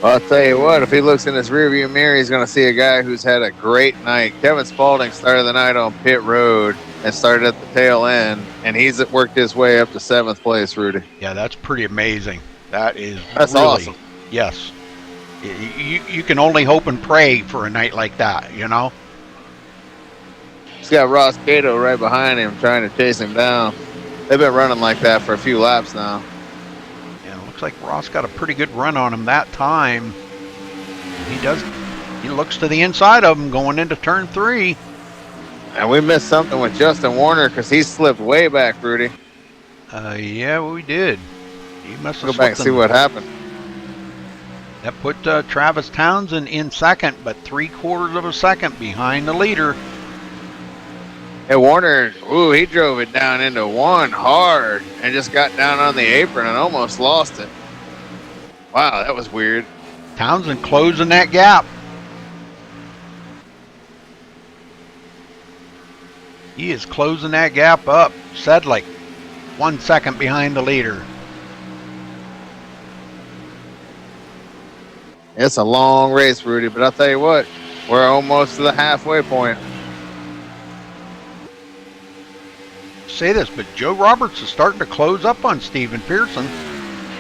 Well, I'll tell you what, if he looks in his rearview mirror, he's going to see a guy who's had a great night. Kevin Spalding started the night on pit road and started at the tail end, and he's worked his way up to 7th place, Rudy. Yeah, that's pretty amazing. That's really awesome. Yes. You can only hope and pray for a night like that, you know? He's got Ross Cato right behind him trying to chase him down. They've been running like that for a few laps now. Yeah, it looks like Ross got a pretty good run on him that time. He looks to the inside of him going into turn 3. And we missed something with Justin Warner because he slipped way back, Rudy. Yeah, we did. He must have Go back and see what happened. That put Travis Townsend in 2nd, but 3/4 of a second behind the leader. And Warner, ooh, he drove it down into 1 hard and just got down on the apron and almost lost it. Wow, that was weird. Townsend closing that gap. He is closing that gap up. Sedlick, 1 second behind the leader. It's a long race, Rudy, but I'll tell you what, We're almost to the halfway point. Say this, but Joe Roberts is starting to close up on Steven Pearson.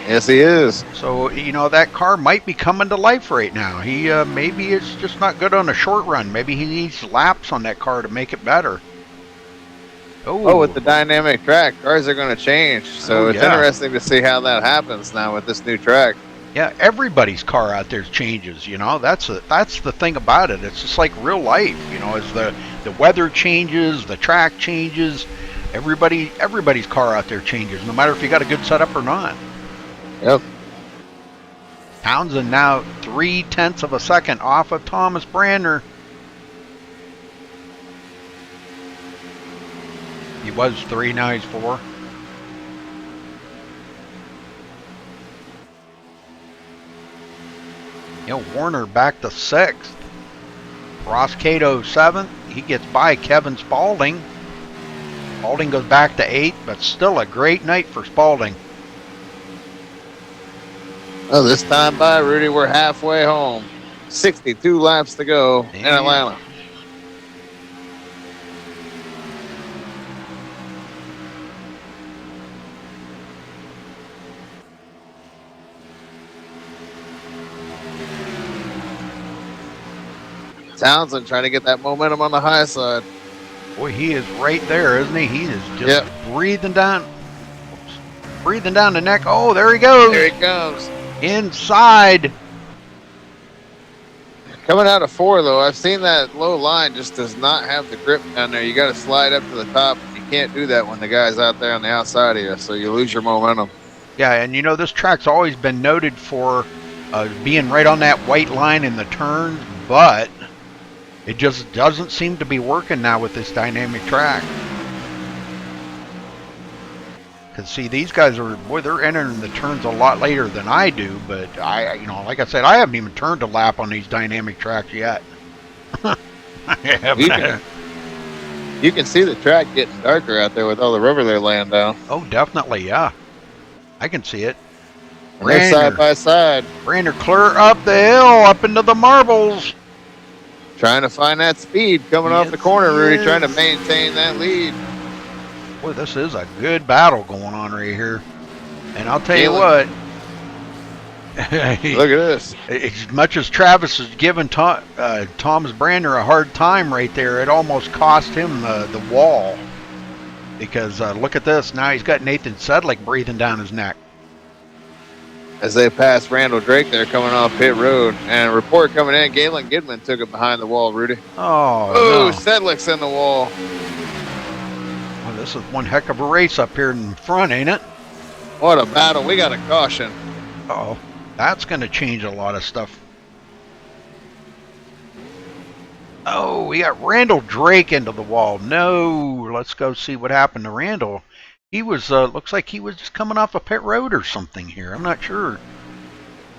Yes, he is. So, you know, that car might be coming to life right now. He maybe it's just not good on a short run. Maybe he needs laps on that car to make it better. Oh, with the dynamic track, cars are going to change. So it's interesting to see how that happens now with this new track. Yeah, everybody's car out there changes, you know. That's the thing about it. It's just like real life, you know, as the weather changes, the track changes, everybody's car out there changes, no matter if you got a good setup or not. Yep. Townsend now 0.3 of a second off of Thomas Brandner. He was 3, now he's 4. You know, Warner back to 6th. Ross Cato 7th. He gets by Kevin Spaulding. Spaulding goes back to 8th, but still a great night for Spaulding. Oh, this time by, Rudy, we're halfway home. 62 laps to go in Atlanta. Townsend trying to get that momentum on the high side. Boy, he is right there, isn't he? He is just breathing down the neck. Oh, there he goes. There he comes. Inside. Coming out of 4, though, I've seen that low line just does not have the grip down there. You got to slide up to the top. You can't do that when the guy's out there on the outside of you, so you lose your momentum. Yeah, and you know, this track's always been noted for being right on that white line in the turns, but it just doesn't seem to be working now with this dynamic track. Because, see, these guys are, boy, they're entering the turns a lot later than I do, but you know, like I said, I haven't even turned a lap on these dynamic tracks yet. You can see the track getting darker out there with all the rubber they're laying down. Oh, definitely, yeah. I can see it. They're side by side. Brander clear up the hill, up into the marbles. Trying to find that speed coming off the corner, Rudy, trying to maintain that lead. Boy, this is a good battle going on right here. And I'll tell you what. Look at this. As much as Travis is giving Thomas Brandner a hard time right there, it almost cost him the wall. Because look at this. Now he's got Nathan Sedlick breathing down his neck. As they pass Randall Drake there coming off pit road. And a report coming in, Galen Goodman took it behind the wall, Rudy. Oh, no. Sedlick's in the wall. Well, this is one heck of a race up here in front, ain't it? What a battle. We got a caution. Uh-oh. That's going to change a lot of stuff. Oh, we got Randall Drake into the wall. No, let's go see what happened to Randall. He was, looks like he was just coming off a pit road or something here. I'm not sure.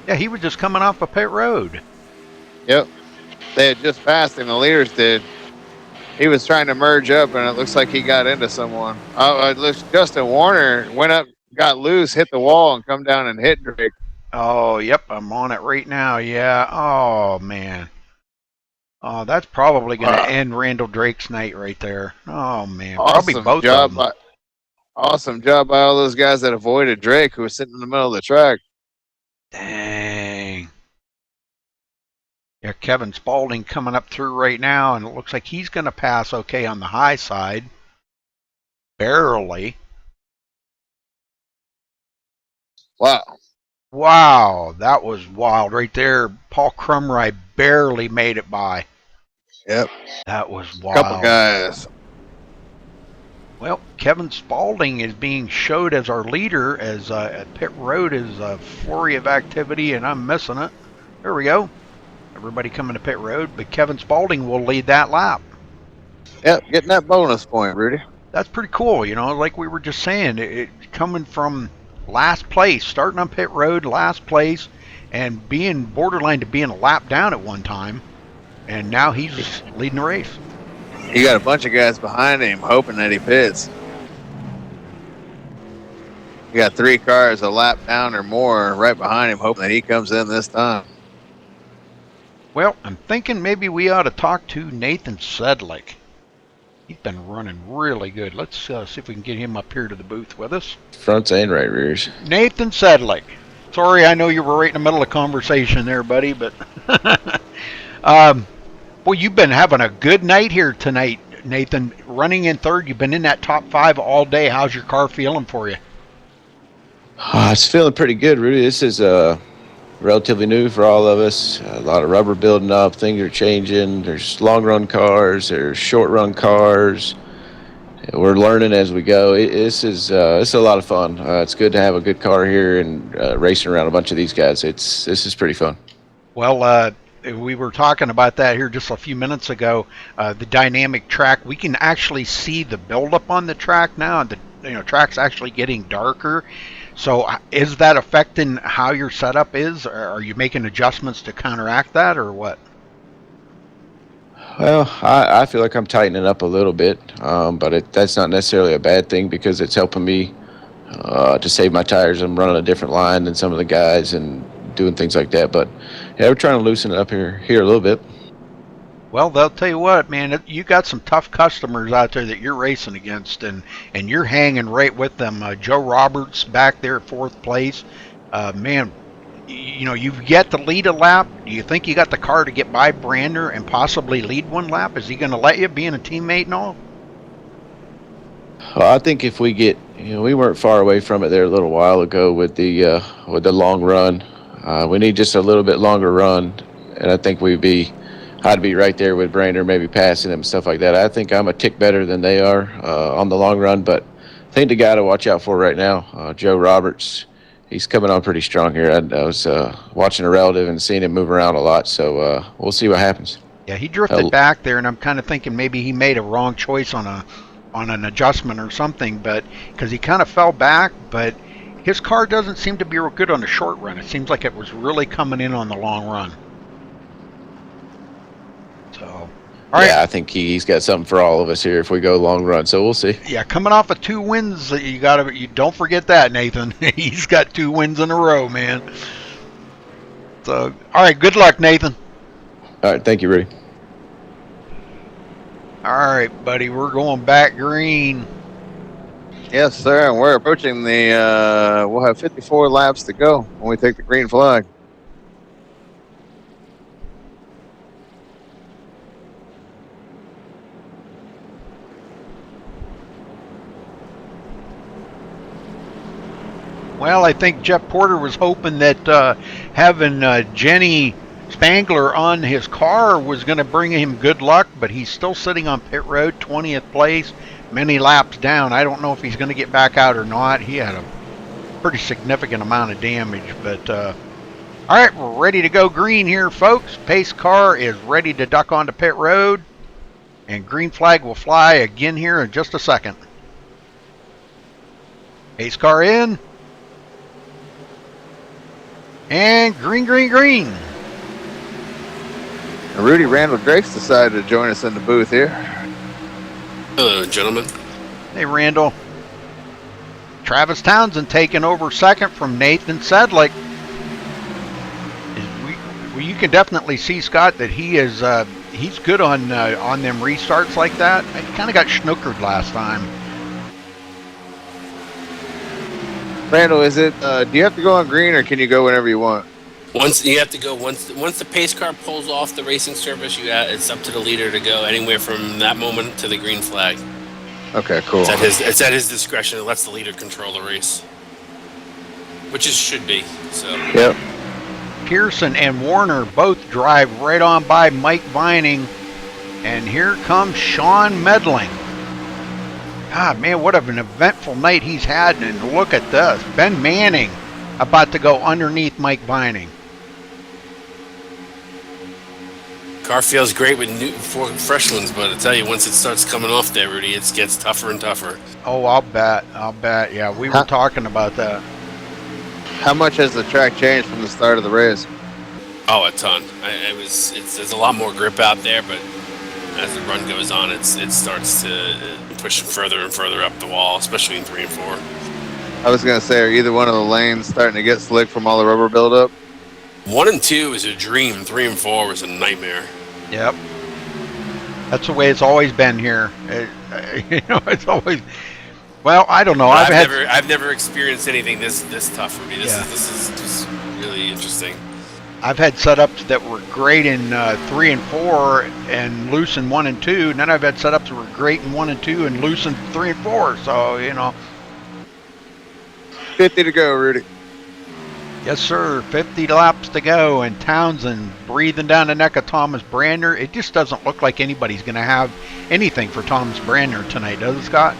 Yeah, he was just coming off a pit road. Yep. They had just passed him. The leaders did. He was trying to merge up, and it looks like he got into someone. It looks Justin Warner went up, got loose, hit the wall, and come down and hit Drake. Oh, yep, I'm on it right now. Yeah. Oh, man. Oh, that's probably going to end Randall Drake's night right there. Oh, man. Probably both of them. Awesome job by all those guys that avoided Drake, who was sitting in the middle of the track. Dang. Yeah, Kevin Spaulding coming up through right now, and it looks like he's going to pass okay on the high side. Barely. Wow. Wow, that was wild right there. Paul Crumry barely made it by. Yep. That was wild. Couple guys. Well, Kevin Spaulding is being showed as our leader as at pit road is a flurry of activity, and I'm missing it. There we go. Everybody coming to pit road, but Kevin Spaulding will lead that lap. Yep, getting that bonus point, Rudy. That's pretty cool, you know, like we were just saying, it coming from last place, starting on pit road, last place, and being borderline to being a lap down at one time, and now he's leading the race. You got a bunch of guys behind him hoping that he pits. You got 3 cars a lap down or more right behind him hoping that he comes in this time. Well, I'm thinking maybe we ought to talk to Nathan Sedlick. He's been running really good. Let's see if we can get him up here to the booth with us. Fronts and right rears. Nathan Sedlick. Sorry, I know you were right in the middle of conversation there, buddy, but well, you've been having a good night here tonight, Nathan. Running in third, you've been in that top 5 all day. How's your car feeling for you? It's feeling pretty good, Rudy. This is relatively new for all of us. A lot of rubber building up. Things are changing. There's long run cars. There's short run cars. We're learning as we go. This is a lot of fun. It's good to have a good car here and racing around a bunch of these guys. This is pretty fun. Well, we were talking about that here just a few minutes ago. The dynamic track, we can actually see the buildup on the track now. The track's actually getting darker. So is that affecting how your setup is? Or are you making adjustments to counteract that, or what? Well, I feel like I'm tightening up a little bit, but that's not necessarily a bad thing because it's helping me to save my tires. I'm running a different line than some of the guys and doing things like that. But yeah, we're trying to loosen it up here a little bit. Well, they'll tell you what, man, you got some tough customers out there that you're racing against, and you're hanging right with them. Joe Roberts back there at 4th place. Man, you've yet to lead a lap. Do you think you got the car to get by Brander and possibly lead one lap? Is he going to let you, being a teammate and all? Well, I think if we get, we weren't far away from it there a little while ago with the long run. We need just a little bit longer run, and I think I'd be right there with Brander, maybe passing him and stuff like that. I think I'm a tick better than they are on the long run, but I think the guy to watch out for right now, Joe Roberts, he's coming on pretty strong here. I was watching a relative and seeing him move around a lot, so we'll see what happens. Yeah, he drifted back there, and I'm kind of thinking maybe he made a wrong choice on an adjustment or something, but because he kind of fell back, but his car doesn't seem to be real good on the short run. It seems like it was really coming in on the long run. So, all right. Yeah, I think he's got something for all of us here if we go long run. So we'll see. Yeah, coming off of 2 wins, you don't forget that, Nathan. He's got 2 wins in a row, man. So, all right, good luck, Nathan. All right, thank you, Rudy. All right, buddy, we're going back green. Yes, sir. And we're approaching we'll have 54 laps to go when we take the green flag. Well, I think Jeff Porter was hoping that having Jenny Spangler on his car was going to bring him good luck, but he's still sitting on pit road, 20th place, many laps down. I don't know if he's going to get back out or not. He had a pretty significant amount of damage, but all right, we're ready to go green here, folks. Pace car is ready to duck onto pit road, and green flag will fly again here in just a second. Pace car in. And green, green, green. Rudy Randall Drake's decided to join us in the booth here. Hello, gentlemen. Hey, Randall. Travis Townsend taking over second from Nathan Sedlick. You can definitely see, Scott, that he's good on them restarts like that. He kind of got snookered last time. Randall, is it? Do you have to go on green, or can you go whenever you want? Once you have to go. Once the pace car pulls off the racing surface, it's up to the leader to go anywhere from that moment to the green flag. Okay, cool. It's at his discretion. It lets the leader control the race, which it should be. So. Yep. Pearson and Warner both drive right on by Mike Vining, and here comes Sean Medling. God, man, what an eventful night he's had, and look at this. Ben Manning about to go underneath Mike Vining. Car feels great with fresh ones, but I tell you, once it starts coming off there, Rudy, it gets tougher and tougher. Oh, I'll bet. Yeah, we were talking about that. How much has the track changed from the start of the race? Oh, a ton. There's a lot more grip out there, but as the run goes on, it starts to push further and further up the wall, especially in 3 and 4. I was going to say, are either one of the lanes starting to get slick from all the rubber buildup? 1 and 2 is a dream. 3 and 4 was a nightmare. Yep. That's the way it's always been here. It's always. Well, I don't know. I've never experienced anything this tough for me. This is just really interesting. I've had setups that were great in 3 and 4 and loose in 1 and 2, and then I've had setups that were great in 1 and 2 and loose in 3 and 4. So 50 to go, Rudy. Yes, sir. 50 laps to go, and Townsend breathing down the neck of Thomas Brandner. It just doesn't look like anybody's going to have anything for Thomas Brandner tonight, does it, Scott?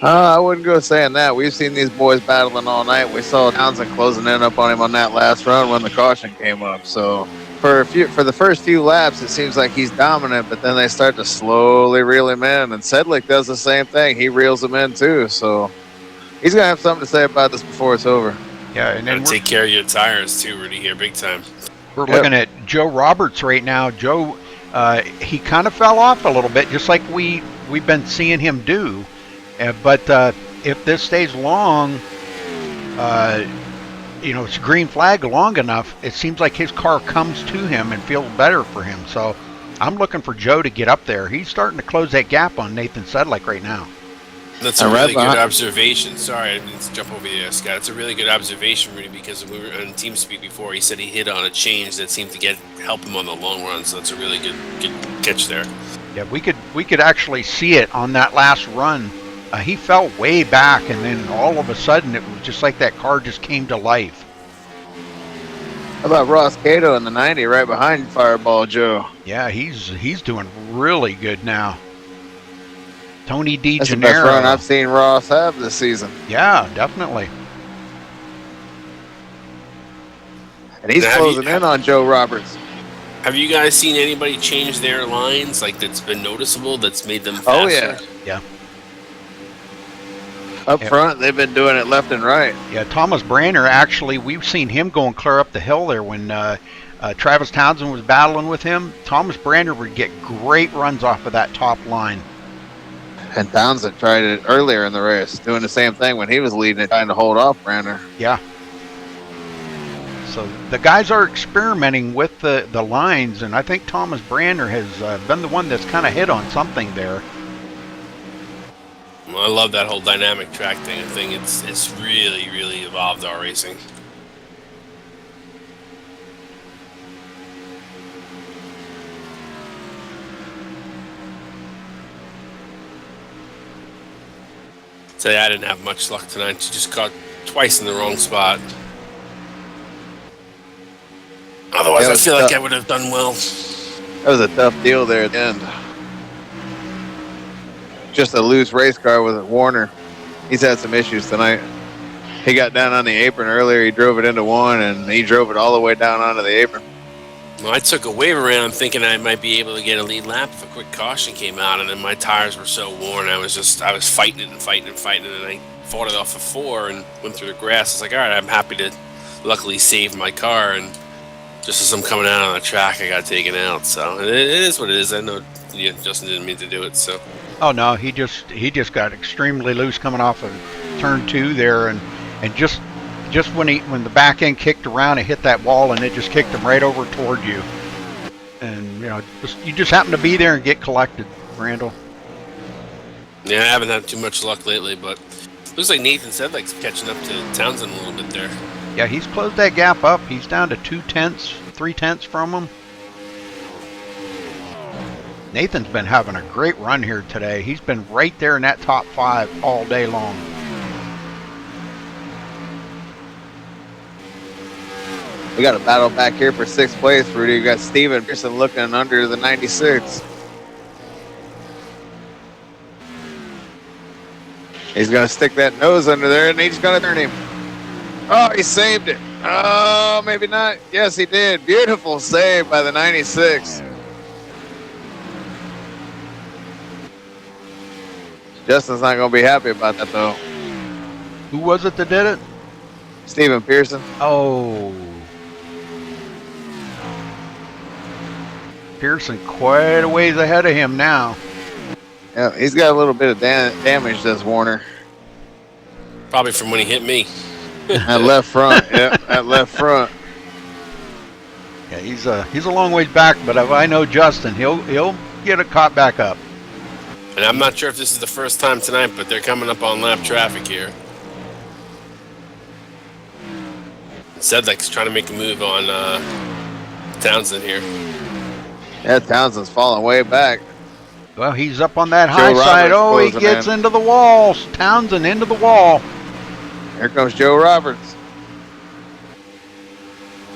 I wouldn't go saying that. We've seen these boys battling all night. We saw Townsend closing in up on him on that last run when the caution came up. So for the first few laps, it seems like he's dominant, but then they start to slowly reel him in. And Sedlick does the same thing. He reels him in too. So he's going to have something to say about this before it's over. Yeah, and then take care of your tires too, Rudy, here, big time. We're looking at Joe Roberts right now. Joe, he kind of fell off a little bit, just like we've been seeing him do. But if this stays long, it's green flag long enough, it seems like his car comes to him and feels better for him. So I'm looking for Joe to get up there. He's starting to close that gap on Nathan Sedlick right now. That's a really good observation. Sorry, I didn't jump over you, Scott. It's a really good observation, Rudy, because we were on TeamSpeak before. He said he hit on a change that seemed to help him on the long run. So that's a really good catch there. Yeah, we could actually see it on that last run. He fell way back, and then all of a sudden it was just like that car just came to life. How about Ross Cato in the 90 right behind Fireball Joe? Yeah, he's doing really good now. Tony D. That's the best run I've seen Ross have this season. Yeah, definitely. And he's closing in on Joe Roberts. Have you guys seen anybody change their lines, like that's been noticeable, that's made them faster? Oh, yeah. Yeah. Up front, they've been doing it left and right. Yeah, Thomas Brandner, actually, we've seen him going clear up the hill there when Travis Townsend was battling with him. Thomas Brandner would get great runs off of that top line. And Townsend tried it earlier in the race, doing the same thing when he was leading it, trying to hold off Brandner. Yeah. So the guys are experimenting with the lines, and I think Thomas Brandner has been the one that's kind of hit on something there. Well, I love that whole dynamic track thing. I think it's really, really evolved our racing. Say I didn't have much luck tonight. She just caught twice in the wrong spot. Otherwise, I feel like I would have done well. That was a tough deal there at the end. Just a loose race car with Warner. He's had some issues tonight. He got down on the apron earlier. He drove it into one, and he drove it all the way down onto the apron. Well, I took a wave around thinking I might be able to get a lead lap if a quick caution came out, and then my tires were so worn. I was fighting it and I fought it off of 4 and went through the grass. It's like, all right, I'm happy to luckily save my car, and just as I'm coming out on the track, I got taken out. So it is what it is. I know Justin didn't mean to do it. So. Oh no, he just got extremely loose coming off of turn 2 there, and just when the back end kicked around, it hit that wall, and it just kicked him right over toward you. And you just happen to be there and get collected, Randall. Yeah, I haven't had too much luck lately, but looks like Nathan said like catching up to Townsend a little bit there. Yeah, he's closed that gap up. He's down to 3/10 from him. Nathan's been having a great run here today. He's been right there in that top 5 all day long. We got a battle back here for 6th place, Rudy. You got Steven Pearson looking under the 96. He's going to stick that nose under there, and he's going to turn him. Oh, he saved it. Oh, maybe not. Yes, he did. Beautiful save by the 96. Justin's not going to be happy about that, though. Who was it that did it? Steven Pearson. Oh. Pearson quite a ways ahead of him now. Yeah, he's got a little bit of damage, does Warner. Probably from when he hit me. That left front. Yeah, that left front. Yeah, he's a long ways back, but if I know Justin, he'll get it caught back up. And I'm not sure if this is the first time tonight, but they're coming up on lap traffic here. Sedlik's trying to make a move on Townsend here. Yeah, Townsend's falling way back. Well, he's up on that high Roberts side. Oh, he closing gets in. into the wall. Townsend into the wall. Here comes Joe Roberts.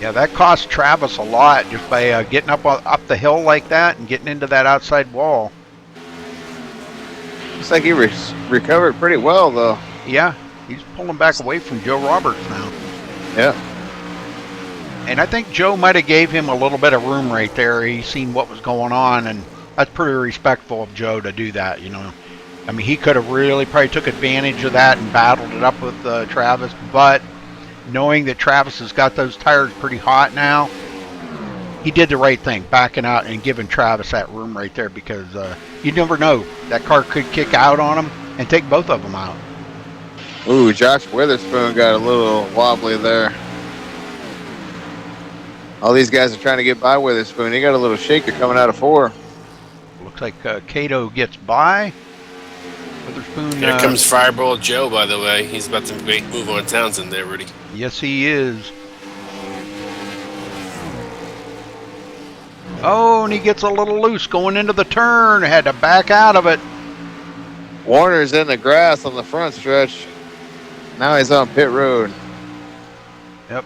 Yeah, that cost Travis a lot just by getting up the hill like that and getting into that outside wall. Looks like he recovered pretty well, though. Yeah, he's pulling back away from Joe Roberts now. Yeah. And I think Joe might have gave him a little bit of room right there. He seen what was going on, and that's pretty respectful of Joe to do that, you know. I mean, he could have really probably took advantage of that and battled it up with Travis, but knowing that Travis has got those tires pretty hot now, he did the right thing, backing out and giving Travis that room right there, because you never know. That car could kick out on him and take both of them out. Ooh, Josh Witherspoon got a little wobbly there. All these guys are trying to get by Witherspoon. He got a little shaker coming out of 4. Looks like Cato gets by. Witherspoon. Here comes Fireball Joe, by the way. He's about to make a move on Townsend there, Rudy. Yes, he is. Oh, and he gets a little loose going into the turn. Had to back out of it. Warner's in the grass on the front stretch. Now he's on pit road. Yep.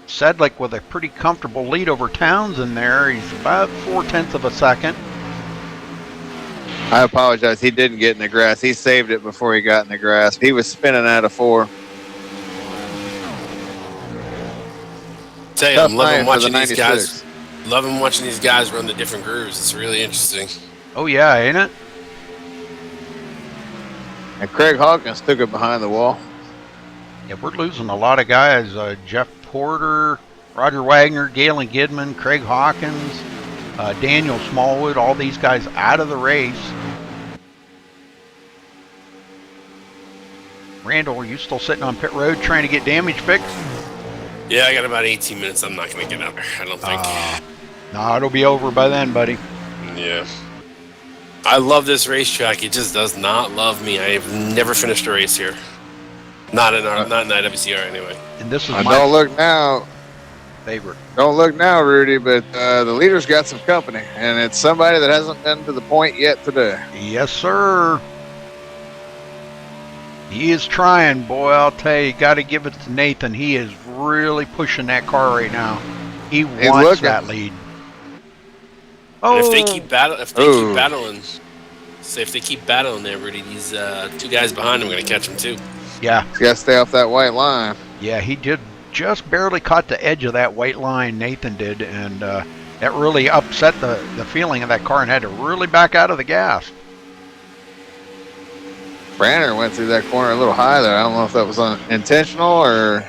Sedlik with a pretty comfortable lead over Townsend there. He's about 0.4 of a second. I apologize. He didn't get in the grass. He saved it before he got in the grass. He was spinning out of 4. Tell you, Tough I'm night loving for the watching these 96. guys. Loving watching these guys run the different grooves. It's really interesting. Oh, yeah, ain't it? And Craig Hawkins took it behind the wall. Yeah, we're losing a lot of guys. Jeff Porter, Roger Wagner, Galen Gidman, Craig Hawkins, Daniel Smallwood, all these guys out of the race. Randall, are you still sitting on pit road trying to get damage fixed? Yeah, I got about 18 minutes. I'm not going to get out there, I don't think. No, it'll be over by then, buddy. Yeah. I love this racetrack. It just does not love me. I have never finished a race here. Not in IWCR anyway. And this is Don't my look now. favorite. Don't look now, Rudy, but the leader's got some company, and it's somebody that hasn't been to the point yet today. Yes, sir. He is trying, boy. I'll tell you, got to give it to Nathan. He is really pushing that car right now. He wants looking. that lead. And if Oh, they keep battling, say if they keep battling there, Rudy, these 2 guys behind him are going to catch him too. yeah, He's got to stay off that white line. yeah. He did just barely caught the edge of that white line. Nathan did, and that really upset the feeling of that car and had to really back out of the gas. Branner went through that corner a little high there. I don't know if that was intentional or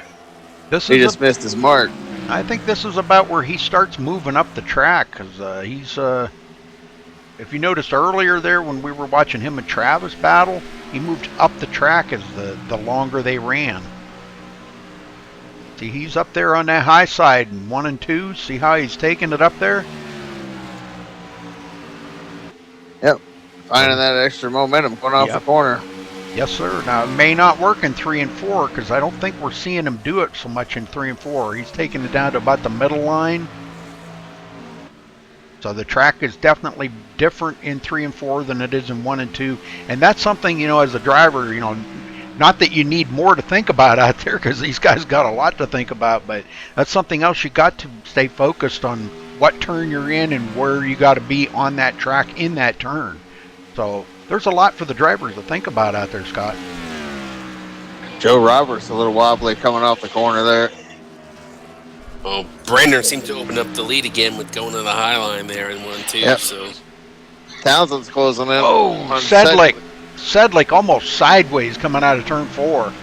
This he is just missed his mark. I think this is about where he starts moving up the track, because he's, if you noticed earlier there when we were watching him and Travis battle, he moved up the track as the longer they ran. See, he's up there on that high side in 1 and 2. See how he's taking it up there? Yep. Finding that extra momentum going off Yep. the corner. Yes, sir. Now, it may not work in 3 and 4, because I don't think we're seeing him do it so much in 3 and 4. He's taking it down to about the middle line. So the track is definitely different in 3 and 4 than it is in 1 and 2. And that's something, you know, as a driver, you know, not that you need more to think about out there, because these guys got a lot to think about, but that's something else you got to stay focused on, what turn you're in and where you got to be on that track in that turn. So there's a lot for the drivers to think about out there, Scott. Joe Roberts a little wobbly coming off the corner there. Well, Brander seemed to open up the lead again with going to the high line there in 1-2. Yep. So Townsend's closing in. Oh, on Sedlik almost sideways coming out of turn 4.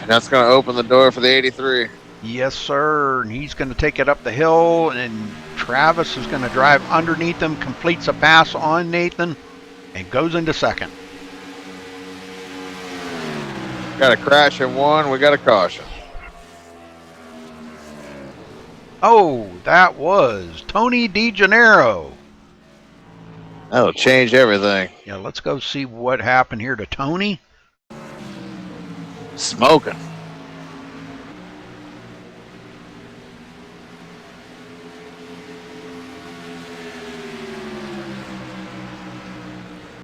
That's going to open the door for the 83. Yes, sir. And he's going to take it up the hill, and Travis is going to drive underneath him, completes a pass on Nathan, and goes into second. Got a crash in 1. We got a caution. Oh, that was Tony DeGennaro. That'll change everything. Yeah, let's go see what happened here to Tony. Smoking.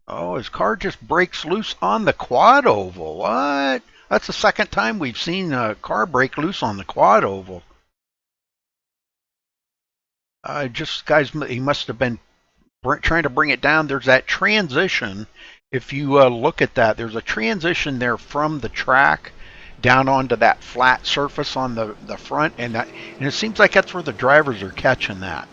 Oh, his car just breaks loose on the quad oval. What? That's the second time we've seen a car break loose on the quad oval. Guys, he must have been trying to bring it down. There's that transition. If you look at that, there's a transition there from the track down onto that flat surface on the front, and it seems like that's where the drivers are catching that.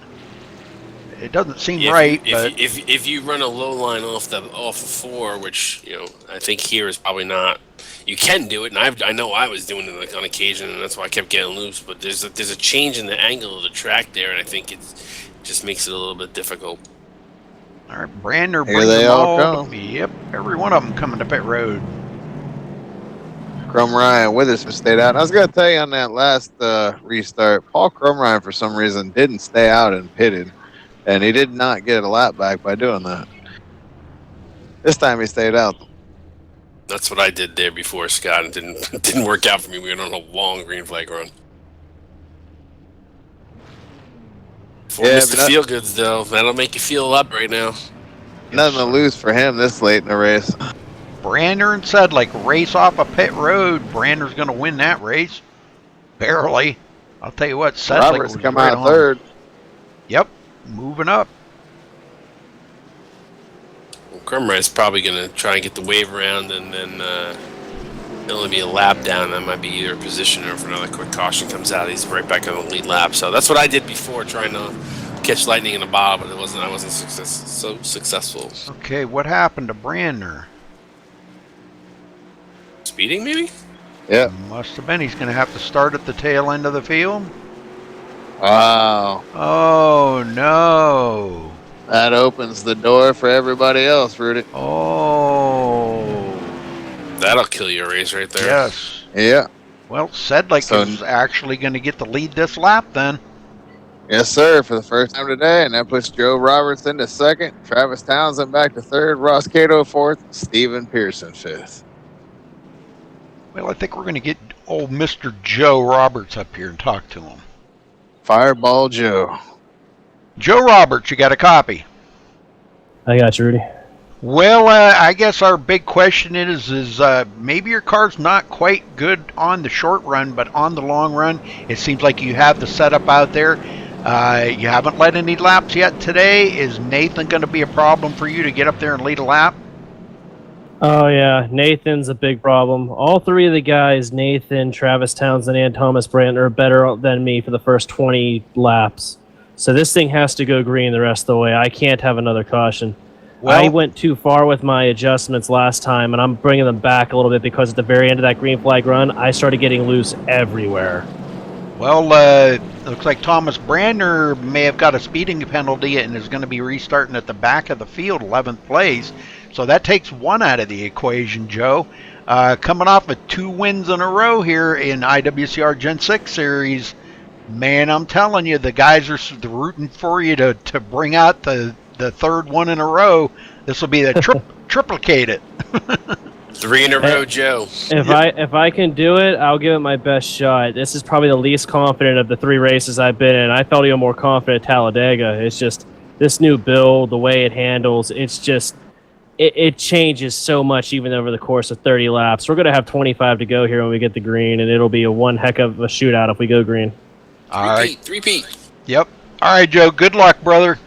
It doesn't seem right, but if you run a low line off of 4, which I think here is probably not. You can do it, and I know I was doing it on occasion, and that's why I kept getting loose. But there's a change in the angle of the track there, and I think it just makes it a little bit difficult. All right, Brandner, Here they all come. Yep, every one of them coming to pit road. Crumryan Witherspoon stayed out. I was going to tell you on that last restart, Paul Crumryan for some reason didn't stay out and pitted, and he did not get a lap back by doing that. This time he stayed out. That's what I did there before, Scott, and it didn't work out for me. We went on a long green flag run. For Mr. Feelgoods, though, that'll make you feel up right now. Nothing to lose for him this late in the race. Brandner and Sedlick race off a pit road. Brandner's going to win that race. Barely. I'll tell you what, Sedlick Roberts was come right out on. third. Yep, moving up. Well, Crumryan's probably going to try and get the wave around, and then it'll only be a lap down. That might be either a position or if another quick caution comes out, he's right back on the lead lap. So that's what I did before, trying to catch lightning in a bottle, but I wasn't so successful. Okay, what happened to Brandner? Speeding, maybe? Yeah. Must have been. He's going to have to start at the tail end of the field. Wow. Oh, no. That opens the door for everybody else, Rudy. Oh. That'll kill your race right there. Yes. Yeah. Well, Sedlick is actually going to get the lead this lap then. Yes, sir, for the first time today, and that puts Joe Roberts into second, Travis Townsend back to third, Ross Cato fourth, Steven Pearson fifth. Well, I think we're going to get old Mr. Joe Roberts up here and talk to him. Fireball Joe. Joe Roberts, you got a copy? I got you, Rudy. Well, I guess our big question is maybe your car's not quite good on the short run, but on the long run, it seems like you have the setup out there. You haven't led any laps yet today. Is Nathan going to be a problem for you to get up there and lead a lap? Oh, yeah. Nathan's a big problem. All three of the guys, Nathan, Travis Townsend, and Thomas Brandner, are better than me for the first 20 laps. So this thing has to go green the rest of the way. I can't have another caution. Well, I went too far with my adjustments last time, and I'm bringing them back a little bit because at the very end of that green flag run, I started getting loose everywhere. Well, looks like Thomas Brandner may have got a speeding penalty and is going to be restarting at the back of the field, 11th place. So that takes one out of the equation, Joe. Coming off of 2 wins in a row here in IWCR Gen 6 Series, man, I'm telling you, the guys are rooting for you to bring out the third one in a row. This will be the triplicate it. 3 in a row, Joe. If I can do it, I'll give it my best shot. This is probably the least confident of the 3 races I've been in. I felt even more confident at Talladega. It's just this new build, the way it handles, it's just it changes so much even over the course of 30 laps. We're going to have 25 to go here when we get the green, and it'll be a one heck of a shootout if we go green. All right. Repeat. Yep. All right, Joe. Good luck, brother.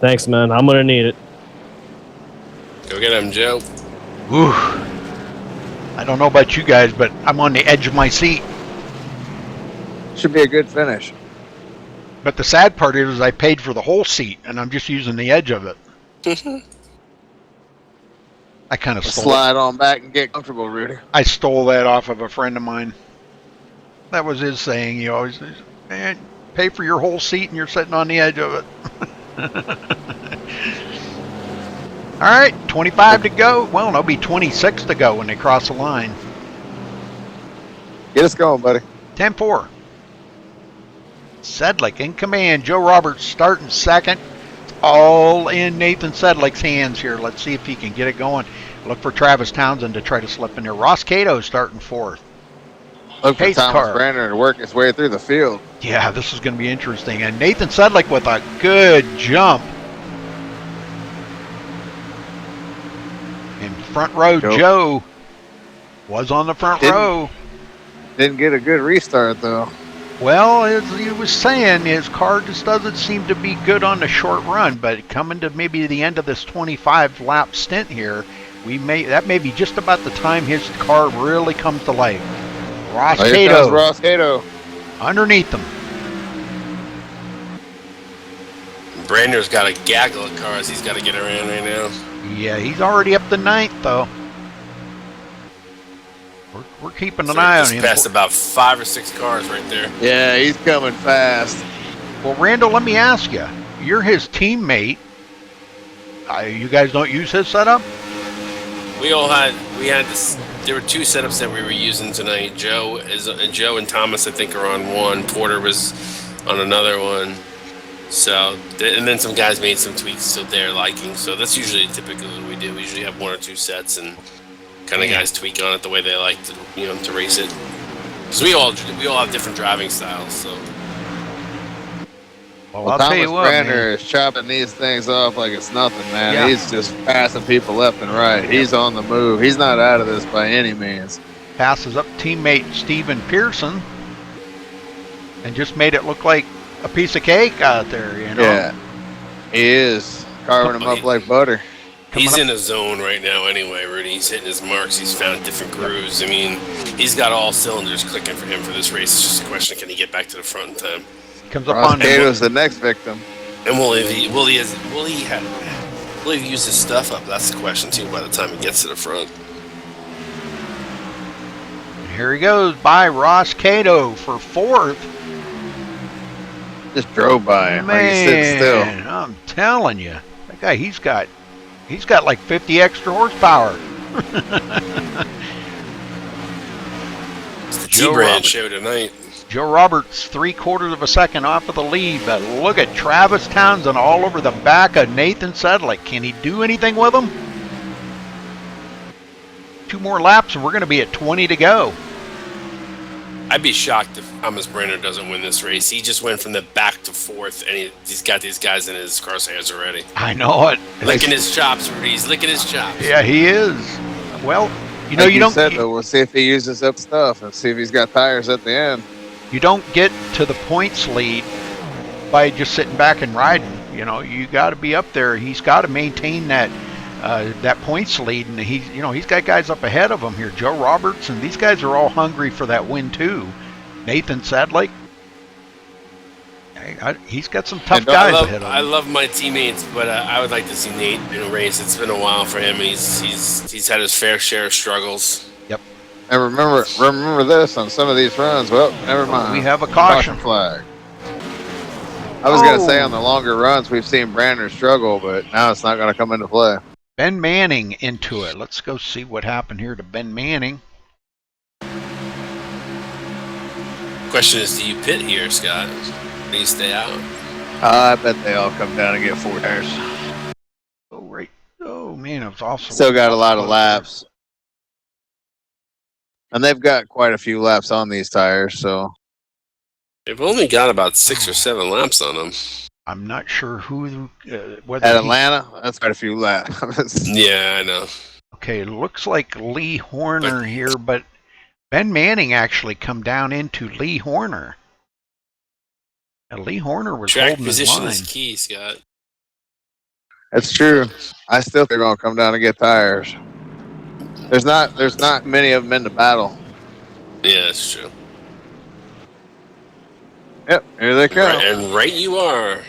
Thanks, man. I'm going to need it. Go get him, Joe. Whew. I don't know about you guys, but I'm on the edge of my seat. Should be a good finish. But the sad part is I paid for the whole seat, and I'm just using the edge of it. I kind of stole Slide on back and get comfortable, Rudy. I stole that off of a friend of mine. That was his saying. He always says, man, pay for your whole seat and you're sitting on the edge of it. All right, 25 to go. Well, there'll be 26 to go when they cross the line. Get us going, buddy. 10-4. Sedlick in command. Joe Roberts starting second. All in Nathan Sedlick's hands here. Let's see if he can get it going. Look for Travis Townsend to try to slip in there. Ross Cato starting fourth. Look for Pace Thomas car. Brander to work his way through the field. Yeah, this is going to be interesting. And Nathan Sedlick with a good jump. In front row, Joe was on the front row. Didn't get a good restart, though. Well, as he was saying, his car just doesn't seem to be good on the short run, but coming to maybe the end of this 25-lap stint here, that may be just about the time his car really comes to life. Ross Cato. Ross Cato. Underneath them. Brander's got a gaggle of cars he's got to get around right now. Yeah, he's already up to 9th, though. We're keeping an eye on him. Passed about 5 or 6 cars right there. Yeah, he's coming fast. Well, Randall, let me ask you. You're his teammate. You guys don't use his setup? We had this. There were 2 setups that we were using tonight. Joe and Thomas, I think, are on one. Porter was on another one. So, and then some guys made some tweaks to their liking. So that's usually typically what we do. We usually have 1 or 2 sets and kind of guys tweak on it the way they like to, to race it. Because we all have different driving styles. So. Well, I'll tell you what, Brander is chopping these things off like it's nothing, man. Yeah. He's just passing people left and right. He's on the move. He's not out of this by any means. Passes up teammate Steven Pearson and just made it look like a piece of cake out there, Yeah, he is carving them up like butter. He's in a zone right now anyway, Rudy. He's hitting his marks. He's found different grooves. I mean, he's got all cylinders clicking for him for this race. It's just a question, can he get back to the front in time? Comes up on Cato's the next victim. And will he use his stuff up? That's the question too. By the time he gets to the front. Here he goes by Ross Cato for 4th. Just drove by him Man, like he's sitting still. I'm telling you, that guy, he's got like 50 extra horsepower. It's the T-Brand show tonight. Joe Roberts 3/4 of a second off of the lead, but look at Travis Townsend all over the back of Nathan Sedlick. Can he do anything with him? 2 more laps and we're going to be at 20 to go. I'd be shocked if Thomas Brander doesn't win this race. He just went from the back to 4th, and he's got these guys in his crosshairs already. I know it. Licking his chops, Rudy. He's licking his chops. Yeah, he is. Well, you know, like you don't. Said, though, we'll see if he uses up stuff and see if he's got tires at the end. You don't get to the points lead by just sitting back and riding. You got to be up there. He's got to maintain that points lead, and he's got guys up ahead of him here. Joe Roberts and these guys are all hungry for that win too. Nathan Sedlick, he's got some tough guys ahead of him. I love my teammates, but I would like to see Nate in a race. It's been a while for him, and he's had his fair share of struggles. Yep. And remember this on some of these runs. Well, never mind. We have a caution flag. I was going to say on the longer runs we've seen Brander struggle, but now it's not going to come into play. Ben Manning into it. Let's go see what happened here to Ben Manning. Question is, do you pit here, Scott? Do you stay out? I bet they all come down and get 4 tires. Oh, right. Oh, man, it was awesome. Still got a lot of laps. And they've got quite a few laps on these tires, so. They've only got about 6 or 7 laps on them. I'm not sure whether at Atlanta, that's quite a few laps. Yeah, I know. Okay, it looks like Lee Horner here, but Ben Manning actually come down into Lee Horner. And Lee Horner was Track holding his position line. is key, Scott. That's true. I still think they're going to come down and get tires. There's not many of them in the battle. Yeah, that's true. Yep, here they come. And right you are.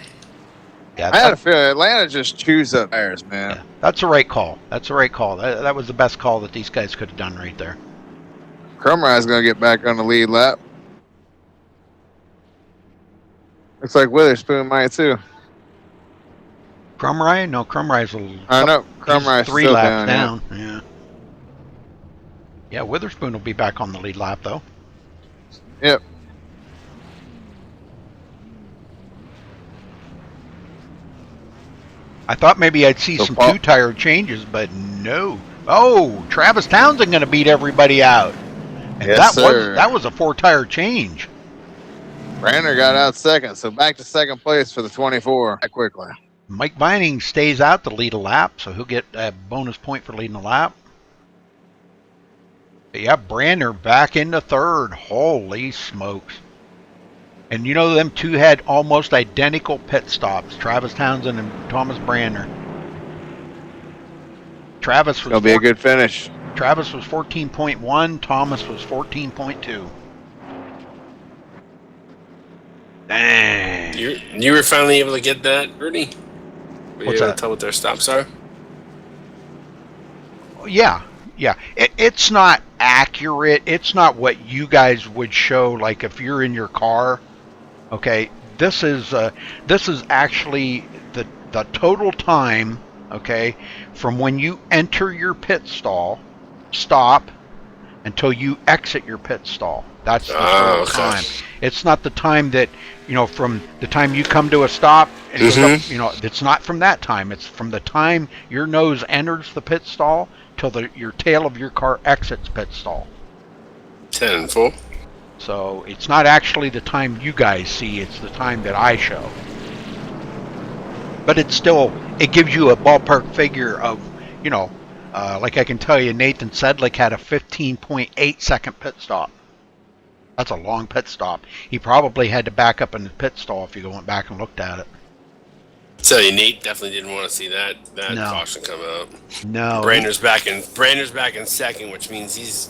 Yeah, I had a feeling Atlanta just chews up tires, man. Yeah, that's a right call. That's a right call. That was the best call that these guys could have done right there. Crumride's going to get back on the lead lap. Looks like Witherspoon might too. Crumride? No, Crumride's a little. I know. Crumride's 3 still laps down. Yeah. Yeah, Witherspoon will be back on the lead lap though. Yep. I thought maybe I'd see So some Paul- 2 tire changes, but no. Oh, Travis Townsend going to beat everybody out. And Yes, sir. that was a 4 tire change. Brander got out second, so back to second place for the 24 quickly. Mike Vining stays out to lead a lap, so he'll get a bonus point for leading a lap. But yeah, Brander back into third. Holy smokes. And you know, them two had almost identical pit stops, Travis Townsend and Thomas Brander. Travis was It'll be a good finish. Travis was 14.1, Thomas was 14.2. Dang. You were finally able to get that, Rudy? Were you What's able that? to tell what their stops are? Yeah. It's not accurate. It's not what you guys would show, like if you're in your car. Okay, this is actually the total time. Okay, from when you enter your pit stop until you exit your pit stall. That's the total time. It's not the time that, from the time you come to a stop and it goes up, it's not from that time. It's from the time your nose enters the pit stall till your tail of your car exits pit stall. 10 and 4. So it's not actually the time you guys see, it's the time that I show. But it gives you a ballpark figure of, like I can tell you, Nathan Sedlick had a 15.8 second pit stop. That's a long pit stop. He probably had to back up in the pit stall if you went back and looked at it. So Nate definitely didn't want to see that No. caution come out. No. Brander's back in second, which means he's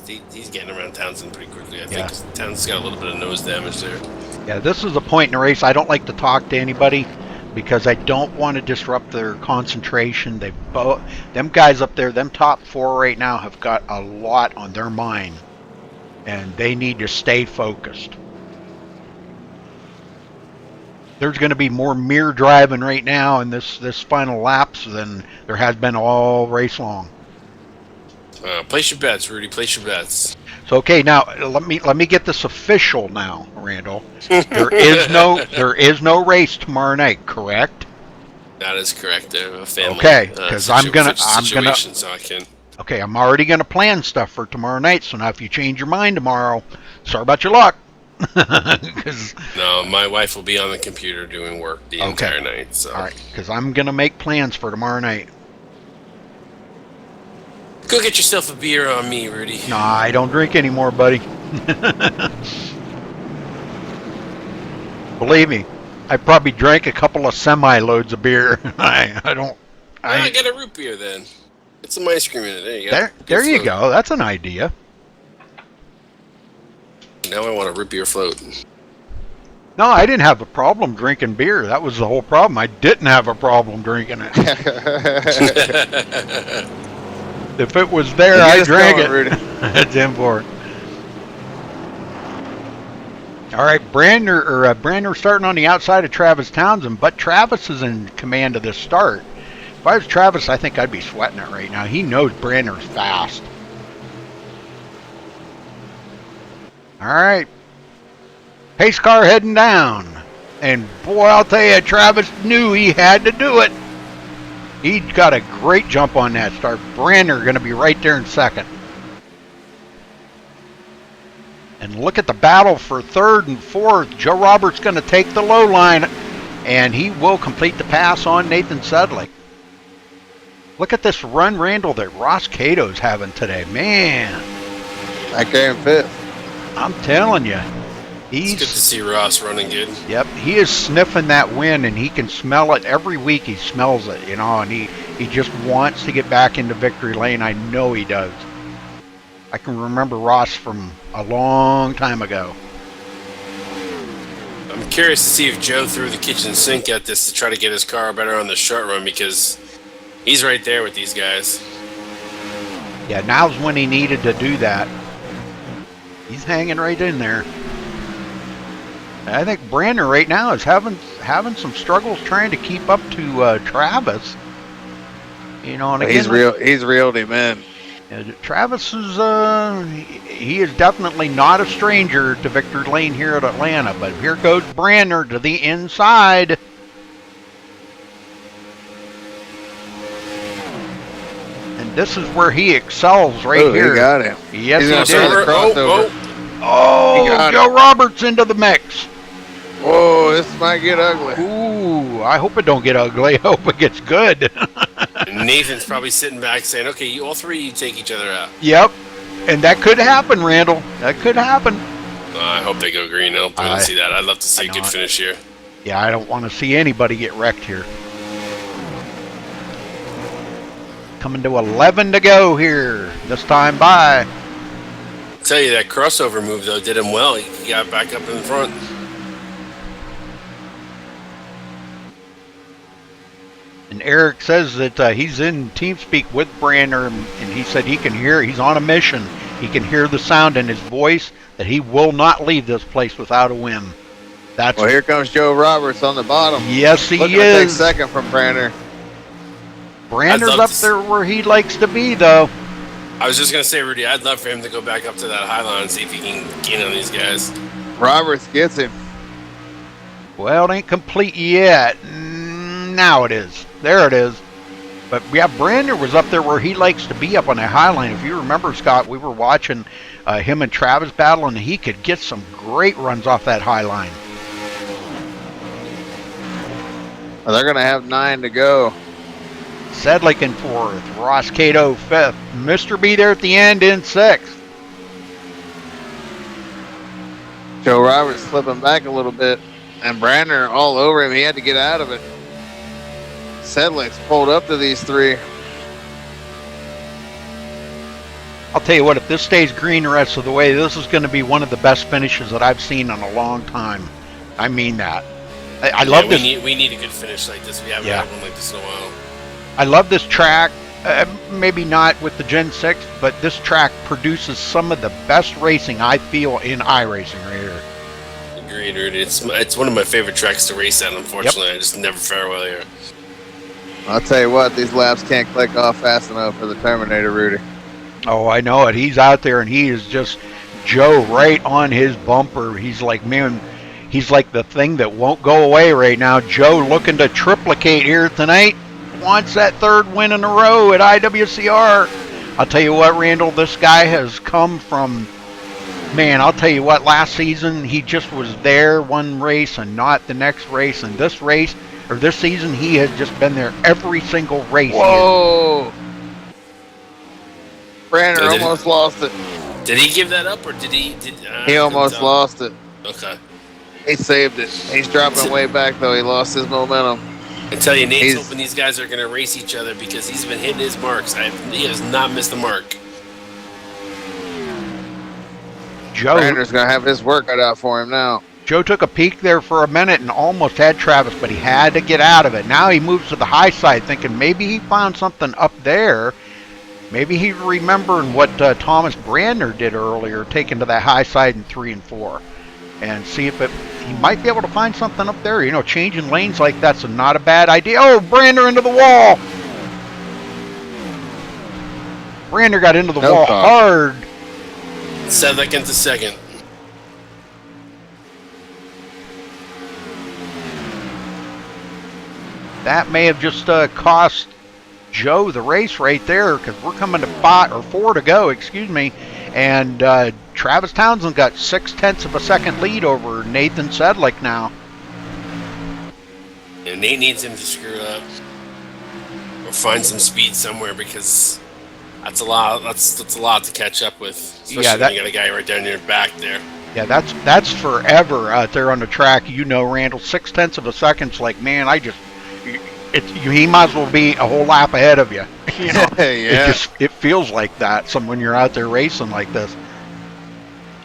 getting around Townsend pretty quickly. I think Townsend's got a little bit of nose damage there. Yeah, this is a point in the race. I don't like to talk to anybody because I don't want to disrupt their concentration. Them guys up there, them top 4 right now have got a lot on their mind, and they need to stay focused. There's going to be more mirror driving right now in this final laps than there has been all race long. Place your bets, Rudy. Place your bets. So okay, now let me get this official now, Randall. There is no race tomorrow night, correct? That is correct. A family. Okay, because I'm gonna. So I can. Okay, I'm already gonna plan stuff for tomorrow night. So now, if you change your mind tomorrow, sorry about your luck. No, my wife will be on the computer doing work the entire night. So. All right, because I'm gonna make plans for tomorrow night. Go get yourself a beer on me, Rudy. No, I don't drink anymore, buddy. Believe me, I probably drank a couple of semi-loads of beer. I get a root beer then. Get some ice cream in it. There you go. There you go. That's an idea. Now I want a root beer float. No, I didn't have a problem drinking beer. That was the whole problem. I didn't have a problem drinking it. If it was there, I drank it. That's in for it. All right, Brander starting on the outside of Travis Townsend, but Travis is in command of this start. If I was Travis, I think I'd be sweating it right now. He knows Brander's fast. All right. Pace car heading down. And boy, I'll tell you, Travis knew he had to do it. He got a great jump on that start. Brander going to be right there in second. And look at the battle for third and fourth. Joe Roberts going to take the low line, and he will complete the pass on Nathan Sedlick. Look at this run, Randall, that Ross Cato's having today. Man. That came fifth. I'm telling you. It's good to see Ross running good. Yep, he is sniffing that win, and he can smell it every week. He smells it, and he just wants to get back into victory lane. I know he does. I can remember Ross from a long time ago. I'm curious to see if Joe threw the kitchen sink at this to try to get his car better on the short run, because he's right there with these guys. Yeah, now's when he needed to do that. He's hanging right in there. I think Brander right now is having some struggles trying to keep up to Travis. And again, he's reeled him in. Travis is he is definitely not a stranger to victory lane here at Atlanta. But here goes Brander to the inside. This is where he excels right Ooh, here. He got him. Yes, He's he gonna did. start the crossover. He got Joe Roberts into the mix. Whoa, this might get ugly. Ooh, I hope it don't get ugly. I hope it gets good. And Nathan's probably sitting back saying, "Okay, you, all three, you take each other out." Yep, and that could happen, Randall. That could happen. I hope they go green. I hope they don't see that. I'd love to see a good finish here. Yeah, I don't want to see anybody get wrecked here. Coming to 11 to go here. This time by. I'll tell you, that crossover move, though, did him well. He got back up in front. And Eric says that he's in TeamSpeak with Brander, and he said he can hear, he's on a mission. He can hear the sound in his voice that he will not leave this place without a win. That's Well, here comes Joe Roberts on the bottom. Yes, he Looking to take is. second from Brander. Brander's I'd love up to there where he likes to be, though. I was just going to say, Rudy, I'd love for him to go back up to that high line and see if he can gain on these guys. Roberts gets him. Well, it ain't complete yet. Now it is. There it is. But yeah, Brander was up there where he likes to be, up on that high line. If you remember, Scott, we were watching him and Travis battle, and he could get some great runs off that high line. Well, they're going to have 9 to go. Sedlick in 4th, Ross Cato 5th, Mr. B there at the end in 6th. Joe Roberts slipping back a little bit, and Brander all over him. He had to get out of it. Sedlick's pulled up to these 3. I'll tell you what, if this stays green the rest of the way, this is going to be one of the best finishes that I've seen in a long time. I mean that. I love this. We need a good finish like this. We haven't had one like this in a while. I love this track. Maybe not with the Gen 6, but this track produces some of the best racing I feel in iRacing right here. Agreed, Rudy. It's one of my favorite tracks to race at, unfortunately. I just never fare well here. I'll tell you what, these laps can't click off fast enough for the Terminator, Rudy. Oh, I know it. He's out there, and he is just Joe right on his bumper. He's like, man, he's like the thing that won't go away right now. Joe looking to triplicate here tonight. Wants that 3rd win in a row at IWCR. I'll tell you what, Randall, this guy has come from, man, I'll tell you what, last season he just was there one race and not the next race. And this race, or this season, he has just been there every single race. Whoa! Brander almost lost it. Did he give that up, or did he? He almost lost it. Okay. He saved it. He's dropping way back, though. He lost his momentum. I tell you, Nate's hoping these guys are going to race each other because he's been hitting his marks. He has not missed the mark. Joe, Brander's going to have his work cut out for him now. Joe took a peek there for a minute and almost had Travis, but he had to get out of it. Now he moves to the high side thinking maybe he found something up there. Maybe he remembered what Thomas Brander did earlier, taking to that high side in 3 and 4. And see if he might be able to find something up there. You know, changing lanes like that's not a bad idea. Oh, Brander into the wall. Brander got into the wall hard. Sedlick into 2nd. That may have just cost Joe the race right there, because we're coming to 4 to go, excuse me. And Travis Townsend got 0.6 of a second lead over Nathan Sedlick now. And Nate needs him to screw up or find some speed somewhere, because that's a lot. That's a lot to catch up with, especially when you got a guy right down your back there. Yeah, that's forever out there on the track. You know, Randall, 0.6 of a second's like, man, he might as well be a whole lap ahead of you. You know, yeah. It feels like that when you're out there racing like this.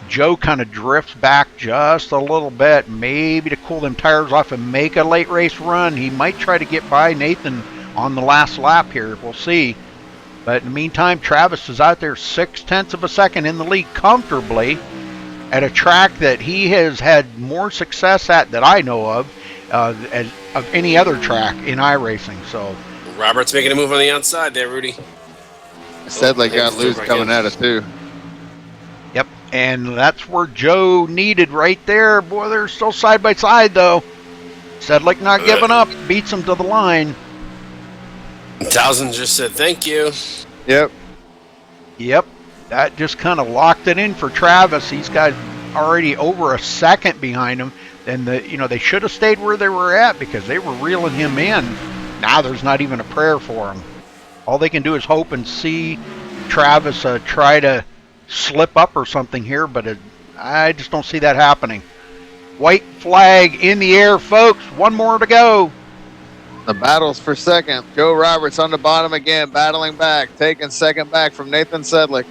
Joe kind of drifts back just a little bit, maybe to cool them tires off and make a late race run. He might try to get by Nathan on the last lap here. We'll see. But in the meantime, Travis is out there 0.6 of a second in the lead comfortably at a track that he has had more success at that I know of any other track in iRacing. So Robert's making a move on the outside there, Rudy. Sedlick got loose coming at it too. Yep, and that's where Joe needed right there. Boy, they're still side by side though. Sedlick not giving up, beats him to the line. Townsend just said thank you. Yep. Yep, that just kind of locked it in for Travis. These guys already over a second behind him, and they should have stayed where they were at because they were reeling him in. Now there's not even a prayer for him. All they can do is hope and see Travis try to slip up or something here, but I just don't see that happening. White flag in the air, folks. One more to go. The battles for second. Joe Roberts on the bottom again, battling back, taking second back from Nathan Sedlick.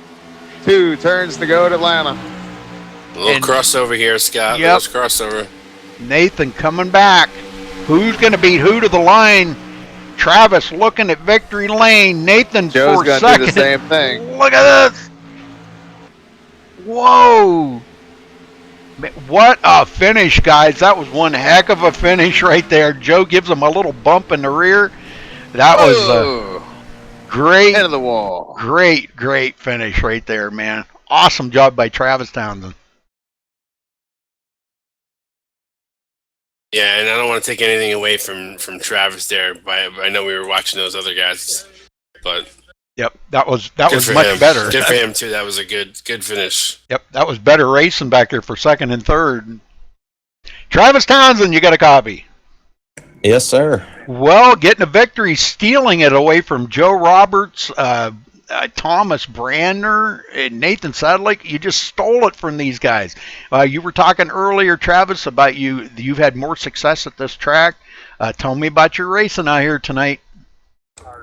2 turns to go at Atlanta. A little crossover here, Scott. Yep. Little crossover. Nathan coming back. Who's going to beat who to the line? Travis looking at victory lane. Nathan Joe's for going to second. do the same thing. Look at this. Whoa. What a finish, guys. That was one heck of a finish right there. Joe gives him a little bump in the rear. That was great. End of the wall. Great finish right there, man. Awesome job by Travis Townsend. Yeah, and I don't want to take anything away from Travis there. I know we were watching those other guys, but yep, that was much him. better. Good for him too. That was a good finish. Yep, that was better racing back there for second and third. Travis Townsend, you got a copy? Yes, sir. Well, getting a victory, stealing it away from Joe Roberts, Thomas Brandner, and Nathan Sedlick. You just stole it from these guys. You were talking earlier, Travis, about you've had more success at this track. Tell me about your racing out here tonight.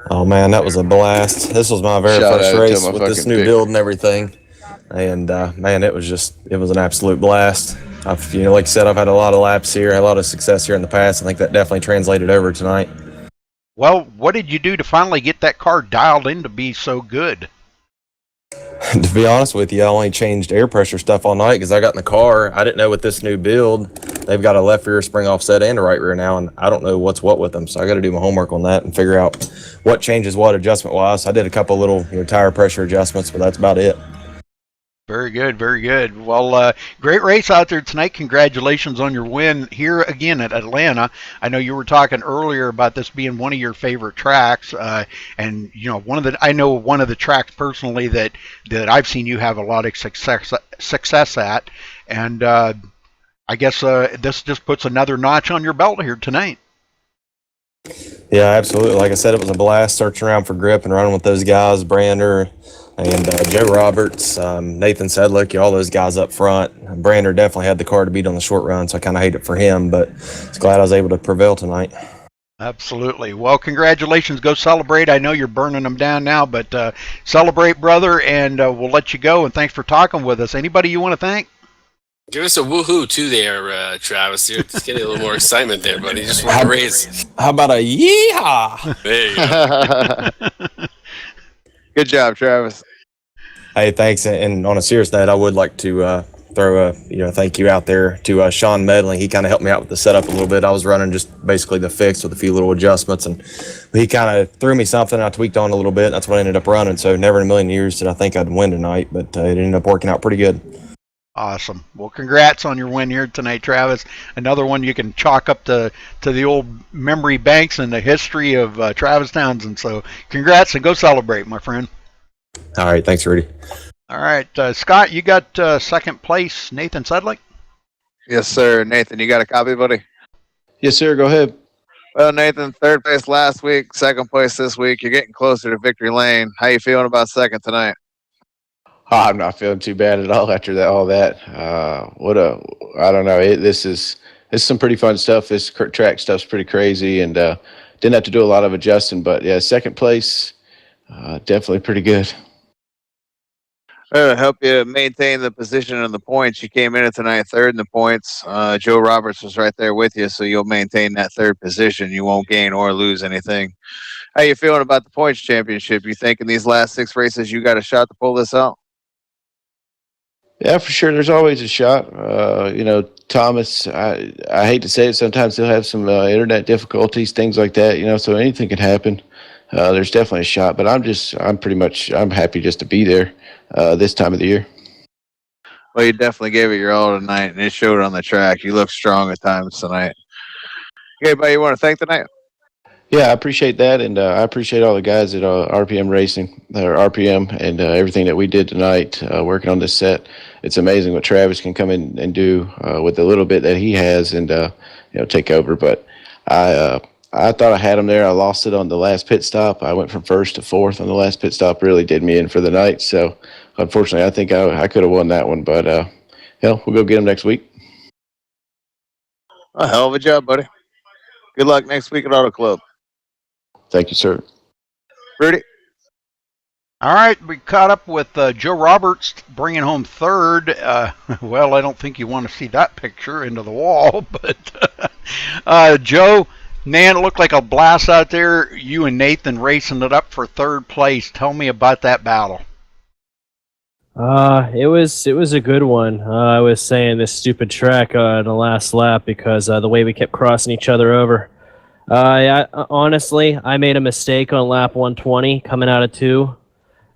Oh man, that was a blast. This was my very Shout first out race to my with this fucking new pick. build and everything. And man, it was an absolute blast. Like you said, I've had a lot of laps here, had a lot of success here in the past. I think that definitely translated over tonight. Well, what did you do to finally get that car dialed in to be so good? To be honest with you, I only changed air pressure stuff all night because I got in the car. I didn't know with this new build, they've got a left rear spring offset and a right rear now, and I don't know what's what with them. So I got to do my homework on that and figure out what changes what adjustment wise. I did a couple little tire pressure adjustments, but that's about it. Very good, very good. Well, great race out there tonight. Congratulations on your win here again at Atlanta. I know you were talking earlier about this being one of your favorite tracks, and one of the tracks personally that I've seen you have a lot of success at, and I guess this just puts another notch on your belt here tonight. Yeah, absolutely. Like I said, it was a blast searching around for grip and running with those guys, Brander and Joe Roberts, Nathan Sedlick, all those guys up front. Brander definitely had the car to beat on the short run, so I kind of hate it for him, but it's glad I was able to prevail tonight. Absolutely. Well, congratulations. Go celebrate. I know you're burning them down now, but celebrate, brother, and we'll let you go. And thanks for talking with us. Anybody you want to thank? Give us a woohoo too there, Travis. You're just getting a little more excitement there, buddy. You just want to raise. How about a yeehaw? There you go. Good job, Travis. Hey, thanks. And on a serious note, I would like to throw a thank you out there to Sean Medley. He kind of helped me out with the setup a little bit. I was running just basically the fix with a few little adjustments, and he kind of threw me something I tweaked on a little bit. And that's what I ended up running. So never in a million years did I think I'd win tonight, but it ended up working out pretty good. Awesome. Well, congrats on your win here tonight, Travis. Another one you can chalk up to the old memory banks and the history of Travis Townsend. So congrats and go celebrate, my friend. All right. Thanks, Rudy. All right. Scott, you got second place, Nathan Sedlick? Yes, sir. Nathan, you got a copy, buddy? Yes, sir. Go ahead. Well, Nathan, third place last week, second place this week. You're getting closer to victory lane. How you feeling about second tonight? Oh, I'm not feeling too bad at all after all that. I don't know. This is some pretty fun stuff. This track stuff's pretty crazy, and didn't have to do a lot of adjusting. But yeah, second place, definitely pretty good. To help you maintain the position and the points, you came in tonight third in the points. Joe Roberts was right there with you, so you'll maintain that third position. You won't gain or lose anything. How you feeling about the points championship? You think in these last 6 races you got a shot to pull this out? Yeah, for sure. There's always a shot. Thomas, I hate to say it, sometimes he'll have some internet difficulties, things like that, so anything can happen. There's definitely a shot, but I'm happy just to be there this time of the year. Well, you definitely gave it your all tonight, and it showed on the track. You look strong at times tonight. Anybody you want to thank tonight? Yeah, I appreciate that, and I appreciate all the guys at RPM Racing, or RPM, and everything that we did tonight working on this set. It's amazing what Travis can come in and do with the little bit that he has, and take over. But I thought I had him there. I lost it on the last pit stop. I went from first to fourth on the last pit stop. Really did me in for the night. So unfortunately, I think I could have won that one. But hell, we'll go get him next week. A hell of a job, buddy. Good luck next week at Auto Club. Thank you, sir. Rudy. All right, we caught up with Joe Roberts bringing home third. Well, I don't think you want to see that picture into the wall, but Joe, man, it looked like a blast out there. You and Nathan racing it up for third place. Tell me about that battle. It was a good one. I was saying this stupid track in the last lap because the way we kept crossing each other over. Honestly, I made a mistake on lap 120 coming out of 2.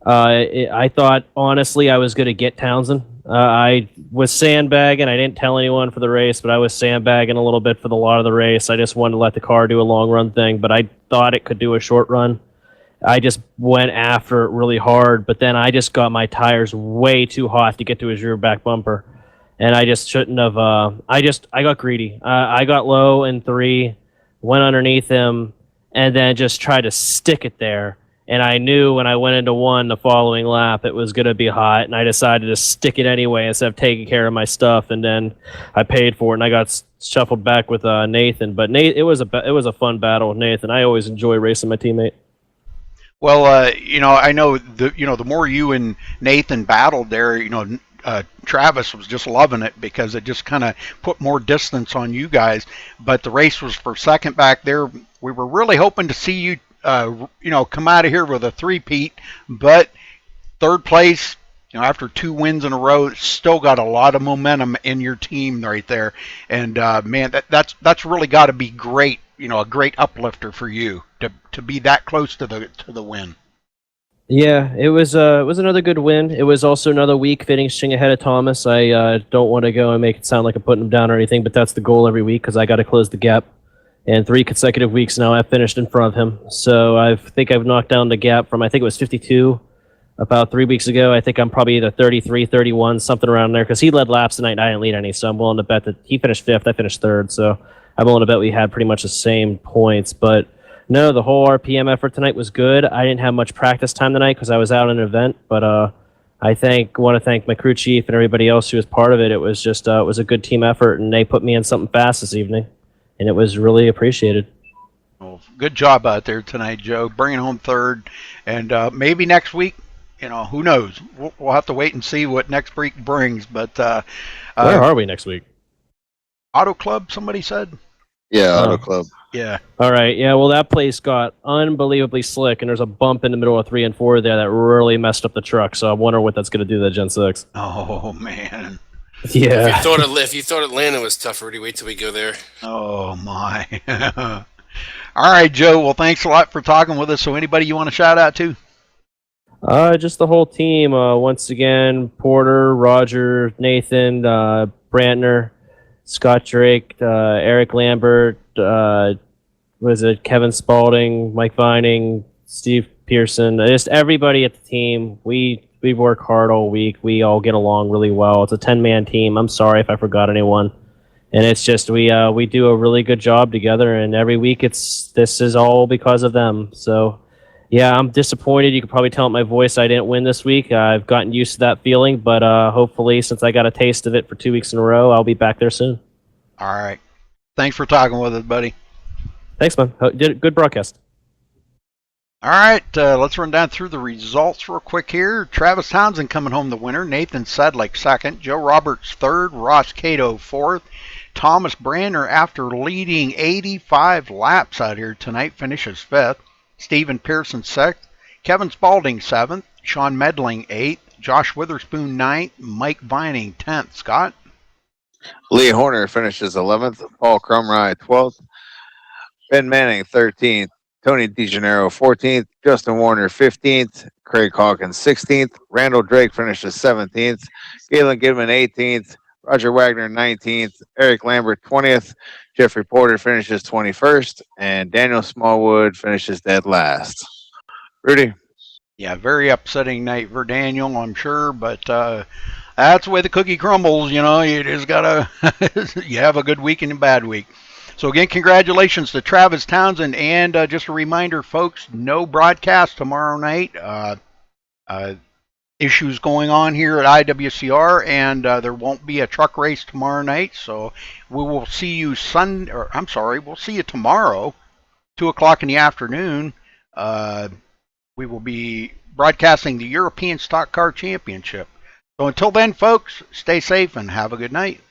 I thought, honestly, I was going to get Townsend. I was sandbagging. I didn't tell anyone for the race, but I was sandbagging a little bit for the lot of the race. I just wanted to let the car do a long run thing, but I thought it could do a short run. I just went after it really hard, but then I just got my tires way too hot to get to his rear back bumper, and I just shouldn't have. I got greedy. I got low in 3, went underneath him, and then just tried to stick it there. And I knew when I went into 1 the following lap it was going to be hot, and I decided to stick it anyway instead of taking care of my stuff. And then I paid for it, and I got shuffled back with Nathan. But it was a fun battle with Nathan. I always enjoy racing my teammate. Well, I know the more you and Nathan battled there, Travis was just loving it because it just kind of put more distance on you guys. But the race was for second back there. We were really hoping to see you, come out of here with a three-peat, but third place, after 2 wins in a row, still got a lot of momentum in your team right there. And man, that's really got to be great. A great uplifter for you to be that close to the win. Yeah, it was another good win. It was also another week finishing ahead of Thomas. I don't want to go and make it sound like I'm putting him down or anything, but that's the goal every week because I got to close the gap. And 3 consecutive weeks now, I've finished in front of him. So I think I've knocked down the gap from, I think it was 52 about 3 weeks ago. I think I'm probably either 33, 31, something around there because he led laps tonight and I didn't lead any. So I'm willing to bet that he finished 5th, I finished 3rd. So I'm willing to bet we had pretty much the same points. But no, the whole RPM effort tonight was good. I didn't have much practice time tonight because I was out at an event. But I want to thank my crew chief and everybody else who was part of it. It was just it was a good team effort, and they put me in something fast this evening, and it was really appreciated. Well, good job out there tonight, Joe, bringing home 3rd, and maybe next week. Who knows? We'll have to wait and see what next week brings. But where are we next week? Auto Club, somebody said. Yeah, Auto Club. Yeah. All right. Yeah. Well, that place got unbelievably slick, and there's a bump in the middle of 3 and 4 there that really messed up the truck. So I wonder what that's going to do to the Gen 6. Oh man. Yeah. If you thought Atlanta was tough, Rudy, wait till we go there. Oh my. All right, Joe. Well, thanks a lot for talking with us. So, anybody you want to shout out to? Just the whole team. Once again, Porter, Roger, Nathan, Brantner, Scott Drake, Eric Lambert, Kevin Spalding, Mike Vining, Steve Pearson, just everybody at the team. We work hard all week. We all get along really well. It's a 10-man team. I'm sorry if I forgot anyone. And it's just we do a really good job together, and every week this is all because of them. So yeah, I'm disappointed. You can probably tell in my voice I didn't win this week. I've gotten used to that feeling, but hopefully, since I got a taste of it for 2 weeks in a row, I'll be back there soon. All right. Thanks for talking with us, buddy. Thanks, man. Did a good broadcast. All right, let's run down through the results real quick here. Travis Townsend coming home the winner. Nathan Sedlick 2nd. Joe Roberts 3rd. Ross Cato 4th. Thomas Brandner, after leading 85 laps out here tonight, finishes 5th. Stephen Pearson 6th. Kevin Spalding 7th. Sean Medling 8th. Josh Witherspoon 9th. Mike Vining 10th. Scott? Lee Horner finishes 11th. Paul Crumrye 12th. Ben Manning 13th. Tony DeGennaro 14th. Justin Warner 15th. Craig Hawkins 16th. Randall Drake finishes 17th. Galen Goodman 18th. Roger Wagner 19th. Eric Lambert 20th. Jeffrey Porter finishes 21st, and Daniel Smallwood finishes dead last. Rudy? Yeah, very upsetting night for Daniel, I'm sure, but that's the way the cookie crumbles. You just gotta you have a good week and a bad week. So again, congratulations to Travis Townsend, and just a reminder, folks, no broadcast tomorrow night. Issues going on here at IWCR, and there won't be a truck race tomorrow night. So we will see you we'll see you tomorrow, 2 o'clock in the afternoon. We will be broadcasting the European Stock Car Championship. So until then, folks, stay safe and have a good night.